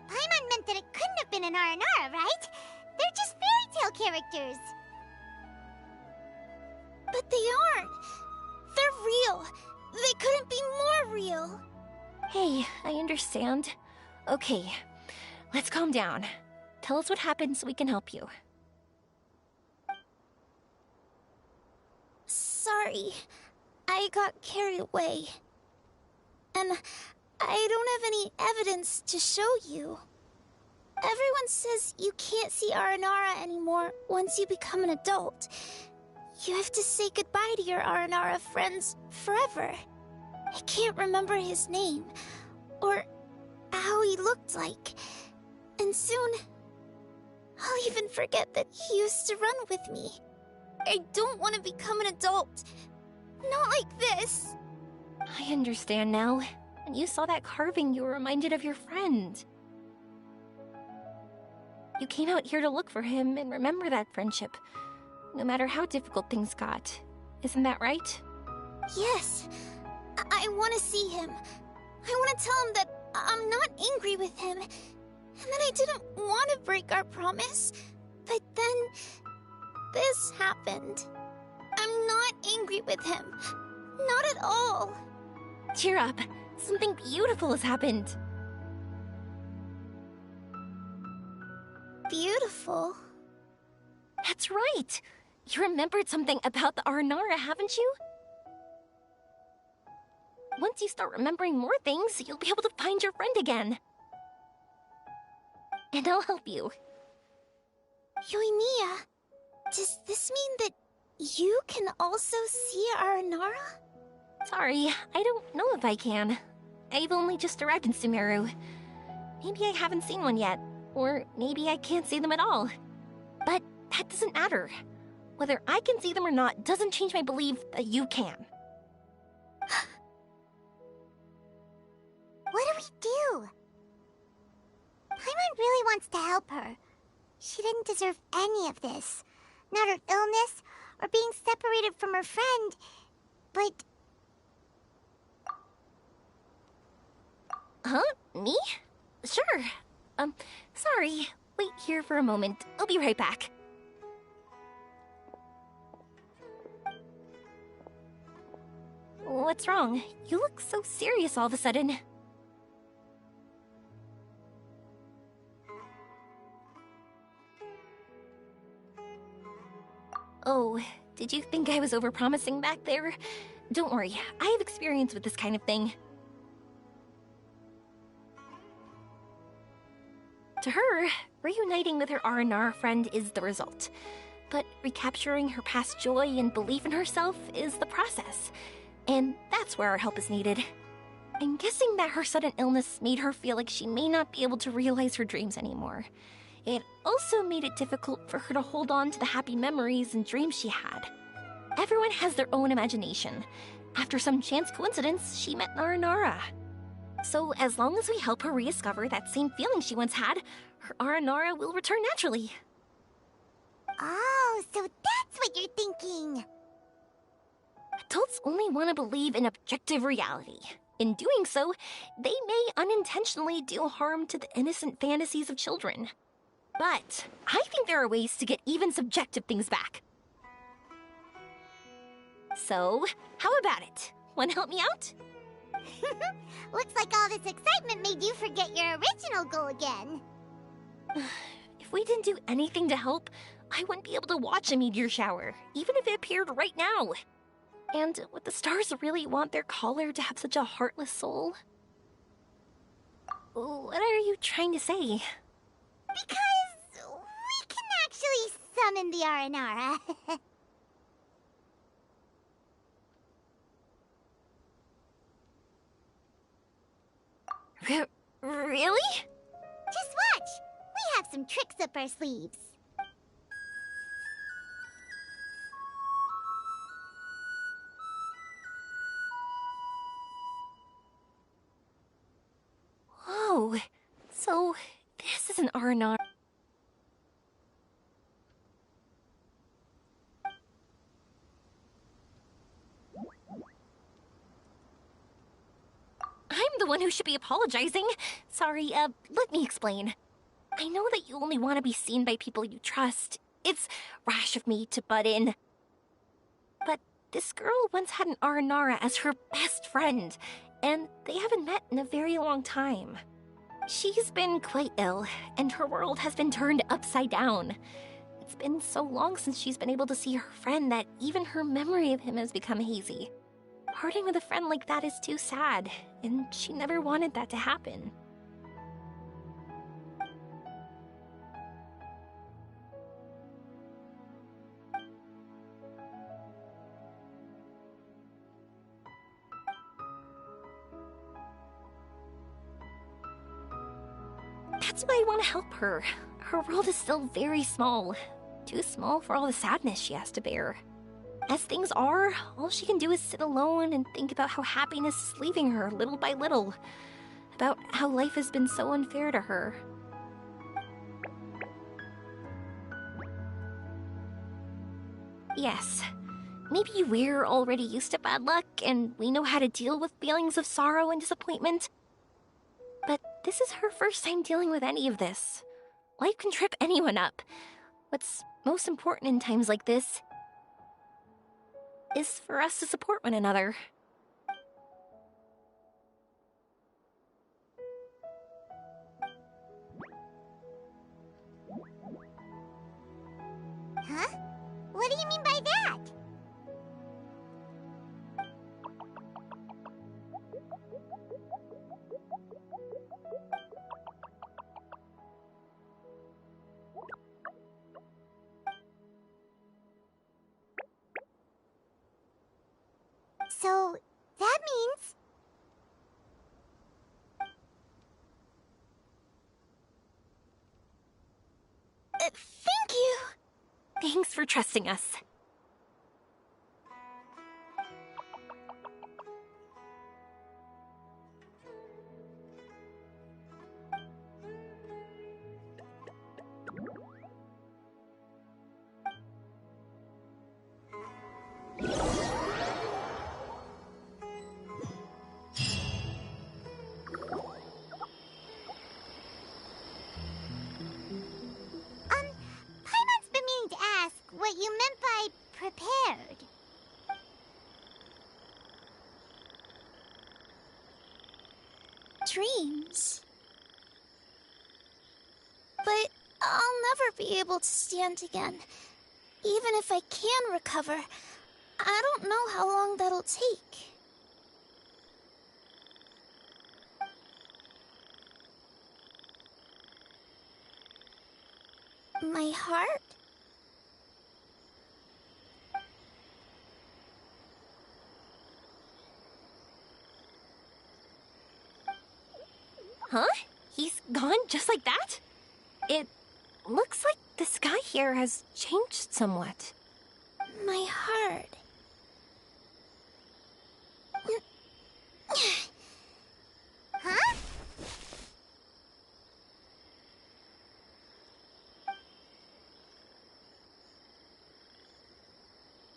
Paimon meant that it couldn't have been an Aranara, right? They're just fairy tale characters. But they aren't. They're real. They couldn't be more real. Hey, I understand. Okay, let's calm down. Tell us what happened so we can help you. Sorry, I got carried away. And I don't have any evidence to show you. Everyone says you can't see Aranara anymore once you become an adult. You have to say goodbye to your Aranara friends forever. I can't remember his name, or how he looked like. And soon, I'll even forget that he used to run with me. I don't want to become an adult. Not like this. I understand now. When you saw that carving, you were reminded of your friend. You came out here to look for him and remember that friendship, no matter how difficult things got. Isn't that right? Yes. I want to see him. I want to tell him that I'm not angry with him, and that I didn't want to break our promise. But then, this happened. I'm not angry with him. Not at all. Cheer up. Something beautiful has happened. Beautiful? That's right. You remembered something about the Aranara, haven't you? Once you start remembering more things, you'll be able to find your friend again. And I'll help you. Yoimiya, does this mean that you can also see Aranara? Sorry, I don't know if I can. I've only just arrived in Sumeru. Maybe I haven't seen one yet, or maybe I can't see them at all. But that doesn't matter. Whether I can see them or not doesn't change my belief that you can. What do we do? Paimon really wants to help her. She didn't deserve any of this. Not her illness, or being separated from her friend. But... Huh? Me? Sure. Sorry. Wait here for a moment. I'll be right back. What's wrong? You look so serious all of a sudden. Oh, did you think I was overpromising back there? Don't worry, I have experience with this kind of thing. To her, reuniting with her Aranara friend is the result. But recapturing her past joy and belief in herself is the process. And that's where our help is needed. I'm guessing that her sudden illness made her feel like she may not be able to realize her dreams anymore. It also made it difficult for her to hold on to the happy memories and dreams she had. Everyone has their own imagination. After some chance coincidence, she met Aranara. So as long as we help her rediscover that same feeling she once had, her Aranara will return naturally. Oh, so that's what you're thinking. Adults only want to believe in objective reality. In doing so, they may unintentionally do harm to the innocent fantasies of children. But I think there are ways to get even subjective things back. So, how about it? Want to help me out? Looks like all this excitement made you forget your original goal again. If we didn't do anything to help, I wouldn't be able to watch a meteor shower, even if it appeared right now. And would the stars really want their caller to have such a heartless soul? What are you trying to say? Because we can actually summon the Aranara. Really? Just watch! We have some tricks up our sleeves. Whoa, so this is an Aranara. I'm the one who should be apologizing. Sorry, let me explain. I know that you only want to be seen by people you trust. It's rash of me to butt in. But this girl once had an Aranara as her best friend, and they haven't met in a very long time. She's been quite ill, and her world has been turned upside down. It's been so long since she's been able to see her friend that even her memory of him has become hazy. Parting with a friend like that is too sad, and she never wanted that to happen. That's why I want to help her. Her world is still very small. Too small for all the sadness she has to bear. As things are, all she can do is sit alone and think about how happiness is leaving her little by little. About how life has been so unfair to her. Yes, maybe we're already used to bad luck and we know how to deal with feelings of sorrow and disappointment. But this is her first time dealing with any of this. Life can trip anyone up. What's most important in times like this is for us to support one another. Huh? What do you mean by that? So, that means... Thank you! Thanks for trusting us. Paimon's been meaning to ask what you meant by prepared. Dreams. But I'll never be able to stand again. even if I can recover, I don't know how long that'll take. My heart? Huh? He's gone just like that? It looks like the sky here has changed somewhat. My heart. Huh?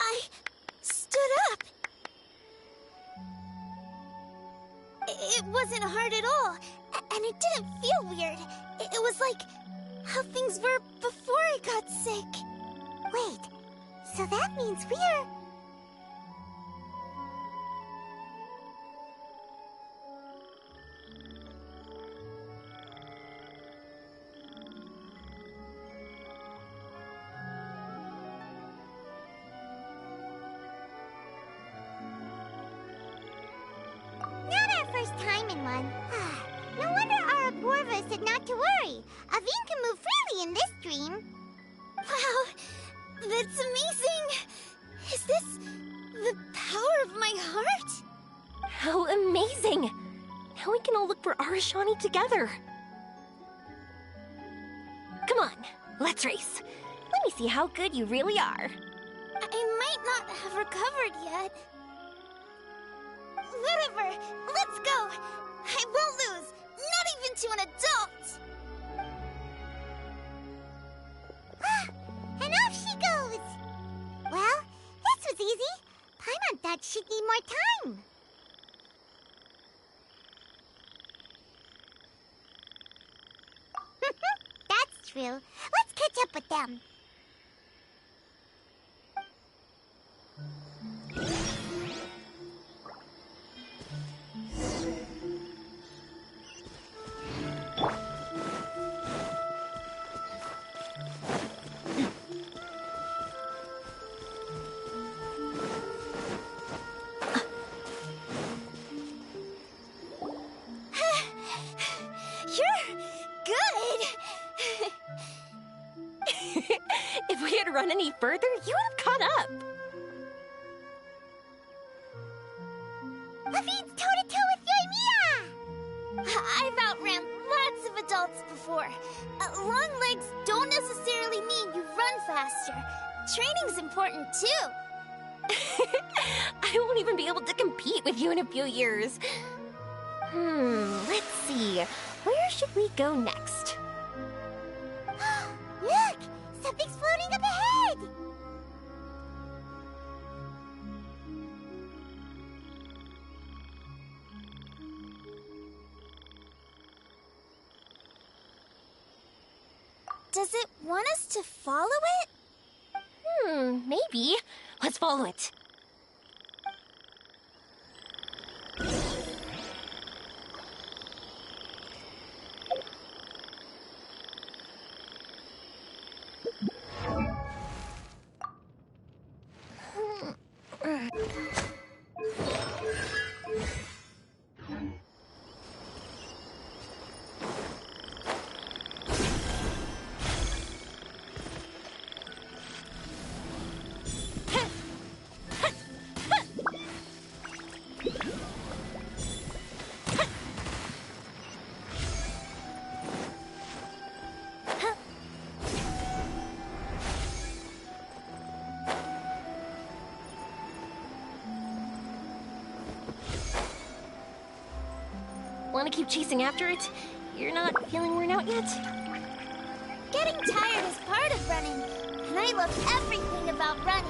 I stood up. It wasn't hard at all, and it didn't feel weird. It was like how things were before I got sick. Wait, so that means we're... Not our first time in one. No wonder Araporva said not to worry. Aveen can move freely in this dream. Wow, that's amazing. Is this the power of my heart? How amazing! Now we can all look for Arashani together. Come on, let's race. Let me see how good you really are. I might not have recovered yet. Whatever, let's go. I won't lose, not even to an adult. And off she goes! Well, this was easy. Paimon thought she'd need more time. That's true. Let's catch up with them. You're good. If we had run any further, you would have caught up. Aveen's toe-to-toe with yoimiya! I've outran lots of adults before. Long legs don't necessarily mean you run faster. Training's important too. I won't even be able to compete with you in a few years. Let's see. Where should we go next? Look! Something's floating up ahead! Does it want us to follow it? Maybe. Let's follow it. Want to keep chasing after it? You're not feeling worn out yet? Getting tired is part of running, and I love everything about running.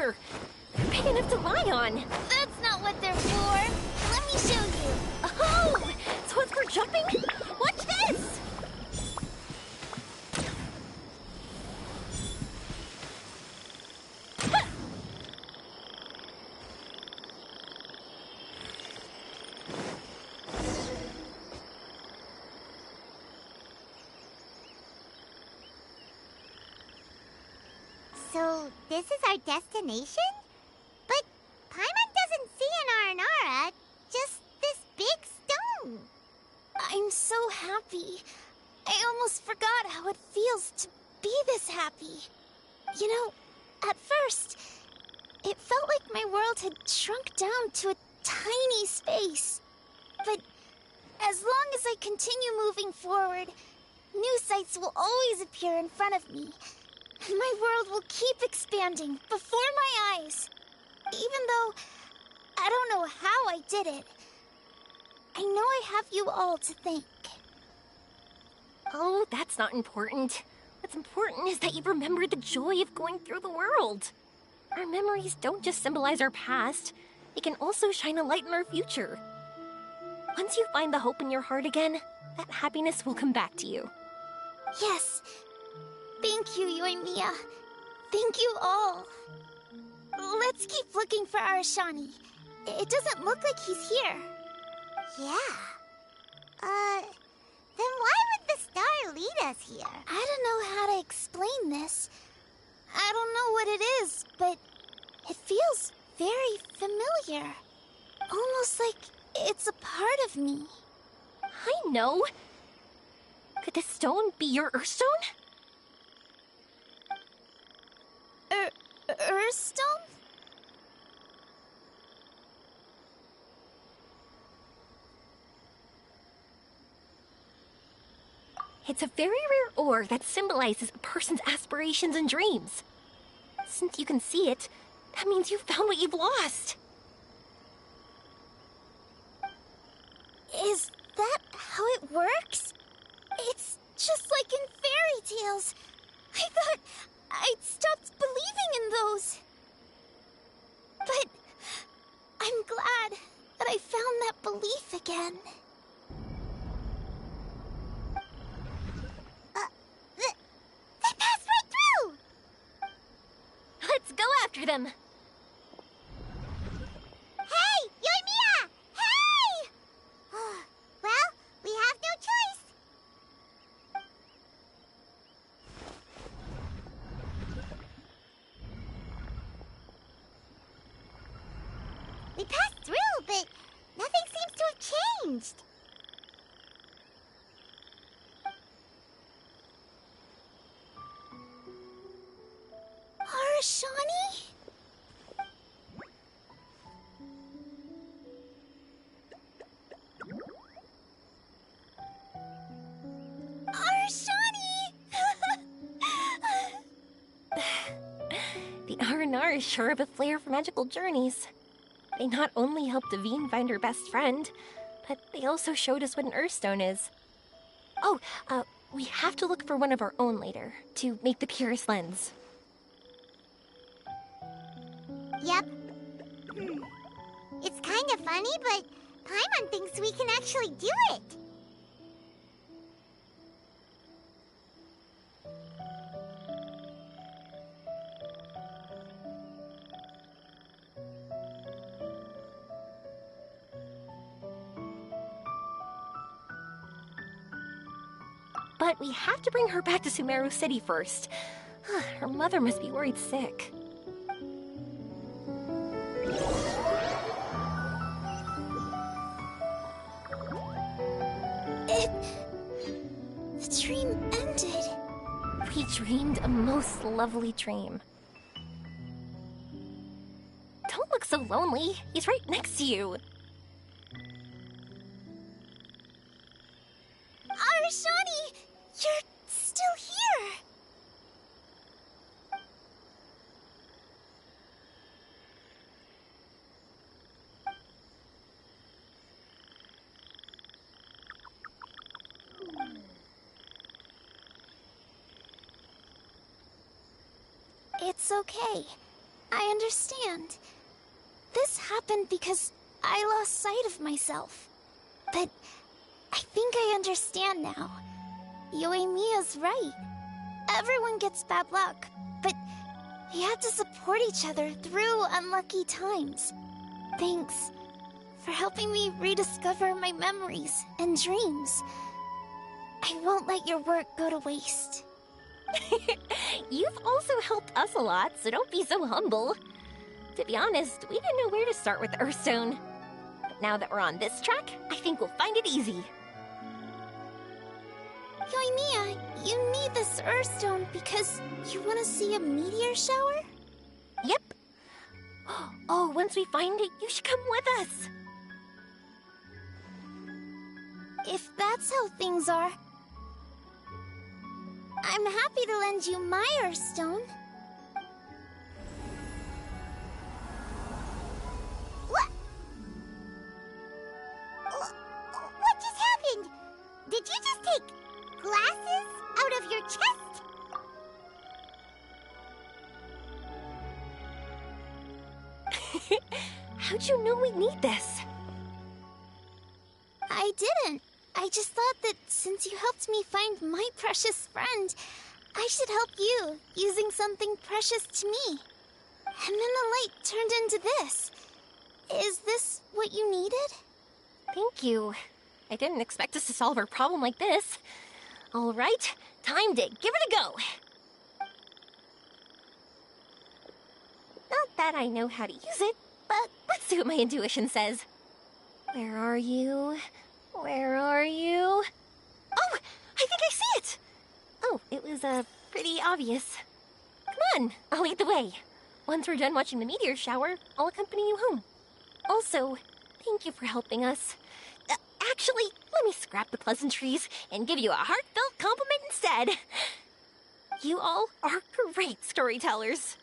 here. They're big enough to lie on. That's not what they're for. Let me show you. Oh! So it's for jumping? Watch this! So, this is our destination? But Paimon doesn't see an Aranara, just this big stone. I'm so happy. I almost forgot how it feels to be this happy. You know, at first, it felt like my world had shrunk down to a tiny space. But as long as I continue moving forward, new sights will always appear in front of me. And my world will keep expanding before my eyes. Even though I don't know how I did it, I know I have you all to thank. Oh, that's not important. What's important is that you've remembered the joy of going through the world. Our memories don't just symbolize our past, they can also shine a light in our future. Once you find the hope in your heart again, that happiness will come back to you. Yes. Thank you, yoimiya. Thank you all. Let's keep looking for Arashani. It doesn't look like he's here. Yeah. Then why would the star lead us here? I don't know how to explain this. I don't know what it is, but it feels very familiar. Almost like it's a part of me. I know. Could this stone be your Earthstone? Earthstone? It's a very rare ore that symbolizes a person's aspirations and dreams. Since you can see it, that means you found what you've lost. Is that how it works? It's just like in fairy tales. I thought I'd stopped believing in those. But I'm glad that I found that belief again. They passed right through! Let's go after them. Hey, yoimiya! Hey! Well, we have no choice. We passed through, but nothing seems to have changed. Arashani? The R&R is sure of a flair for magical journeys. They not only helped Devine find her best friend, but they also showed us what an Earthstone is. Oh, we have to look for one of our own later, to make the purest lens. Yep. It's kind of funny, but Paimon thinks we can actually do it. But we have to bring her back to Sumeru City first. Her mother must be worried sick. The dream ended. We dreamed a most lovely dream. Don't look so lonely. He's right next to you. Arashani! You're still here! It's okay. I understand. This happened because I lost sight of myself. But I think I understand now. Yoimiya's right. Everyone gets bad luck, but we have to support each other through unlucky times. Thanks for helping me rediscover my memories and dreams. I won't let your work go to waste. You've also helped us a lot, so don't be so humble. To be honest, we didn't know where to start with Earthstone. But now that we're on this track, I think we'll find it easy. Yoimiya, you need this Earthstone because you want to see a meteor shower? Yep. Oh, once we find it, you should come with us. If that's how things are, I'm happy to lend you my Earthstone. What just happened? Did you just take glasses out of your chest? How'd you know we need this? I didn't. I just thought that since you helped me find my precious friend, I should help you using something precious to me. And then the light turned into this. Is this what you needed? Thank you. I didn't expect us to solve our problem like this. All right, time to give it a go. Not that I know how to use it, but let's see what my intuition says. Where are you? Where are you? Oh, I think I see it! Oh, it was, pretty obvious. Come on, I'll lead the way. Once we're done watching the meteor shower, I'll accompany you home. Also, thank you for helping us. Actually, let me scrap the pleasantries and give you a heartfelt compliment instead. You all are great storytellers.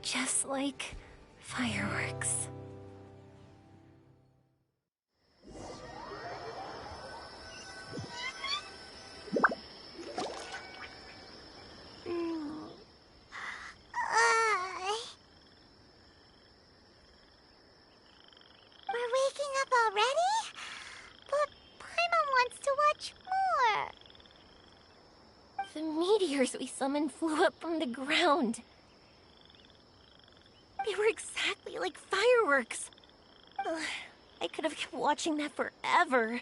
Just like fireworks. We're waking up already? But Paimon wants to watch more. The meteors we summoned flew up from the ground. They were exactly like fireworks. Ugh, I could have kept watching that forever.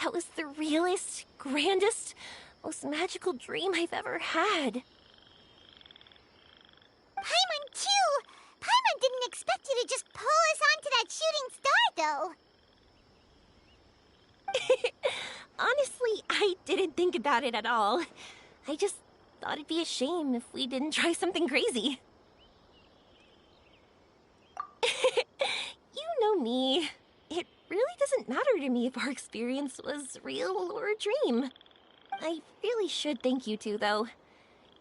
That was the realest, grandest, most magical dream I've ever had. Paimon, too! Paimon didn't expect you to just pull us onto that shooting star, though. Honestly, I didn't think about it at all. I just thought it'd be a shame if we didn't try something crazy. You know me. It really doesn't matter to me if our experience was real or a dream. I really should thank you two, though.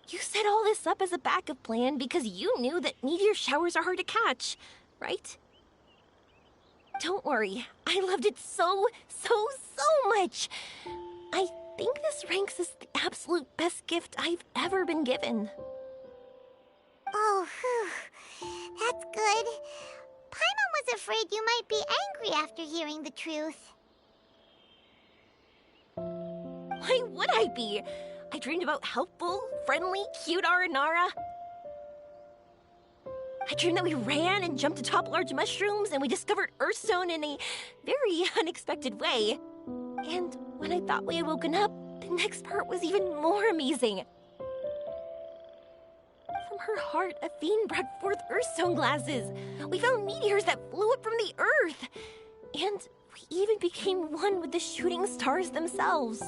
You set all this up as a backup plan because you knew that meteor showers are hard to catch, right? Don't worry, I loved it so much. I think this ranks as the absolute best gift I've ever been given. Oh, whew. That's good. Paimon was afraid you might be angry after hearing the truth. Why would I be? I dreamed about helpful, friendly, cute Aranara. I dreamed that we ran and jumped atop large mushrooms and we discovered Earthstone in a very unexpected way. And when I thought we had woken up, the next part was even more amazing. From her heart, Athene brought forth Earthstone glasses. We found meteors that flew up from the Earth. And we even became one with the shooting stars themselves.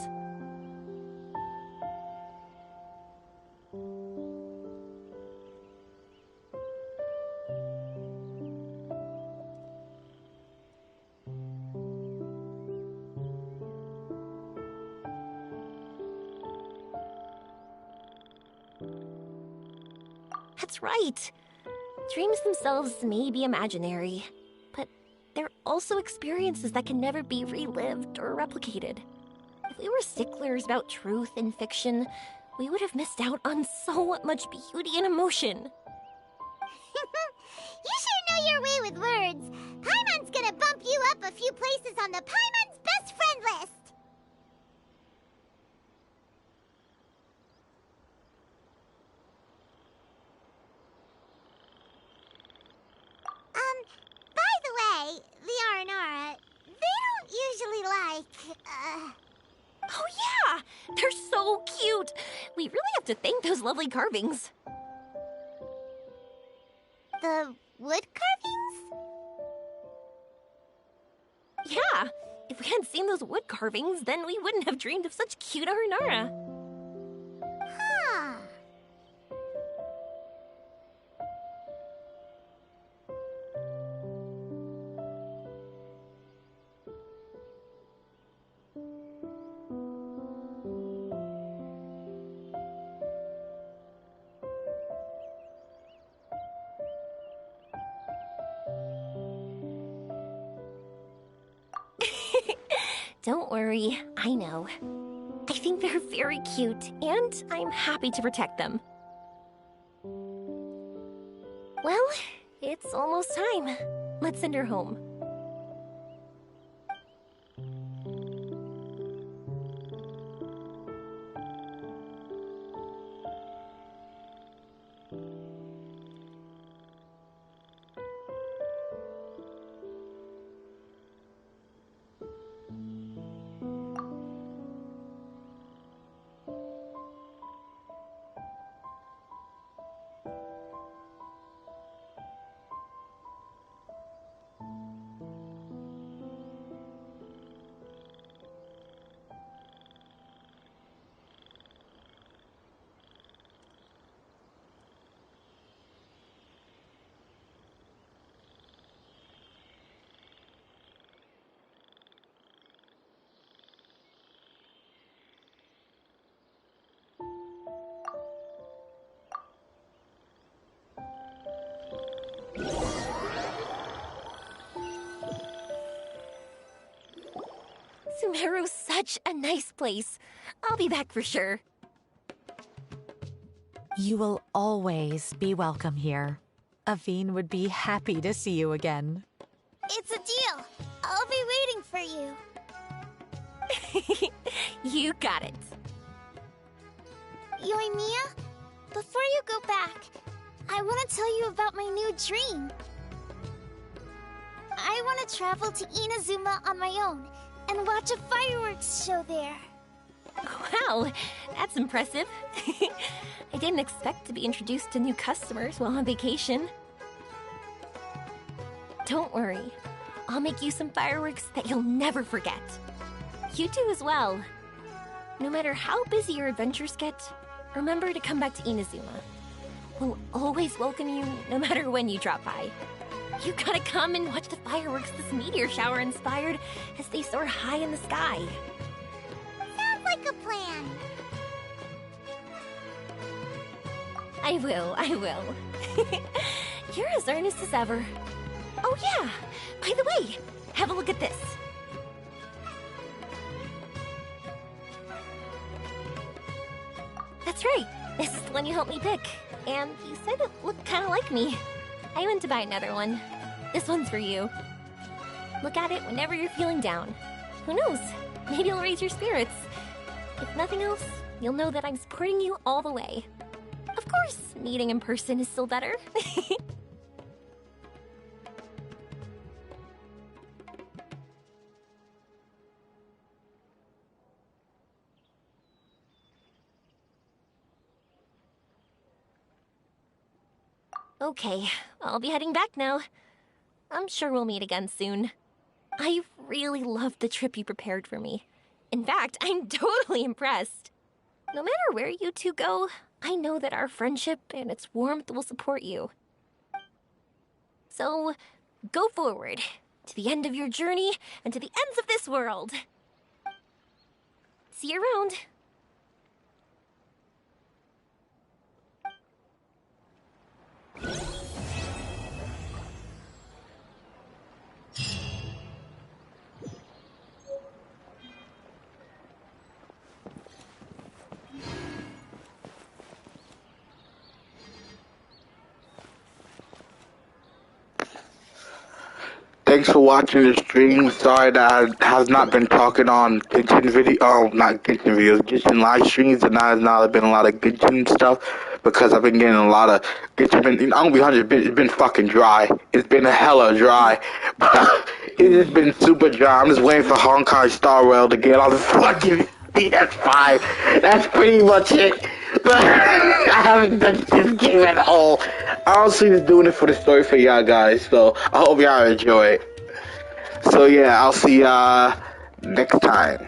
That's right. Dreams themselves may be imaginary, but they're also experiences that can never be relived or replicated. If we were sticklers about truth in fiction, we would have missed out on so much beauty and emotion. You sure know your way with words. Paimon's gonna bump you up a few places on the Paimon's best friend list. By the way, the Aranara, they don't usually like, Oh yeah! They're so cute! We really have to thank those lovely carvings. the wood carvings? Yeah! If we hadn't seen those wood carvings, then we wouldn't have dreamed of such cute Aranara. Huh. Don't worry, I know. I think they're very cute, and I'm happy to protect them. Well, it's almost time. Let's send her home. such a nice place. I'll be back for sure. You will always be welcome here. Aveen would be happy to see you again. It's a deal. I'll be waiting for you. You got it. Yoimiya, before you go back, I want to tell you about my new dream. I want to travel to Inazuma on my own and watch a fireworks show there. Wow, that's impressive. I didn't expect to be introduced to new customers while on vacation. Don't worry, I'll make you some fireworks that you'll never forget. You do as well. No matter how busy your adventures get, remember to come back to Inazuma. We'll always welcome you no matter when you drop by. You gotta come and watch the fireworks this meteor shower inspired as they soar high in the sky. Sounds like a plan. I will. You're as earnest as ever. Oh yeah, by the way, have a look at this. That's right, this is the one you helped me pick. And you said it looked kind of like me. I went to buy another one. This one's for you. Look at it whenever you're feeling down. Who knows, maybe it'll raise your spirits. If nothing else, you'll know that I'm supporting you all the way. Of course, meeting in person is still better. Okay, I'll be heading back now. I'm sure we'll meet again soon. I really loved the trip you prepared for me. In fact, I'm totally impressed. No matter where you two go, I know that our friendship and its warmth will support you. So, go forward, to the end of your journey and to the ends of this world. See you around. Thanks for watching the stream. Sorry that I have not been talking on Genshin not Genshin videos, Genshin live streams, and there has not been a lot of Genshin stuff because I've been getting a lot of Genshin. I'm gonna be 100. It's been fucking dry. It's been a hella dry. It's just been super dry. I'm just waiting for Honkai Star Rail to get on the fucking PS5. That's pretty much it. But I haven't done this game at all. I honestly just doing it for the story for y'all guys, so I hope y'all enjoy it. So yeah, I'll see y'all next time.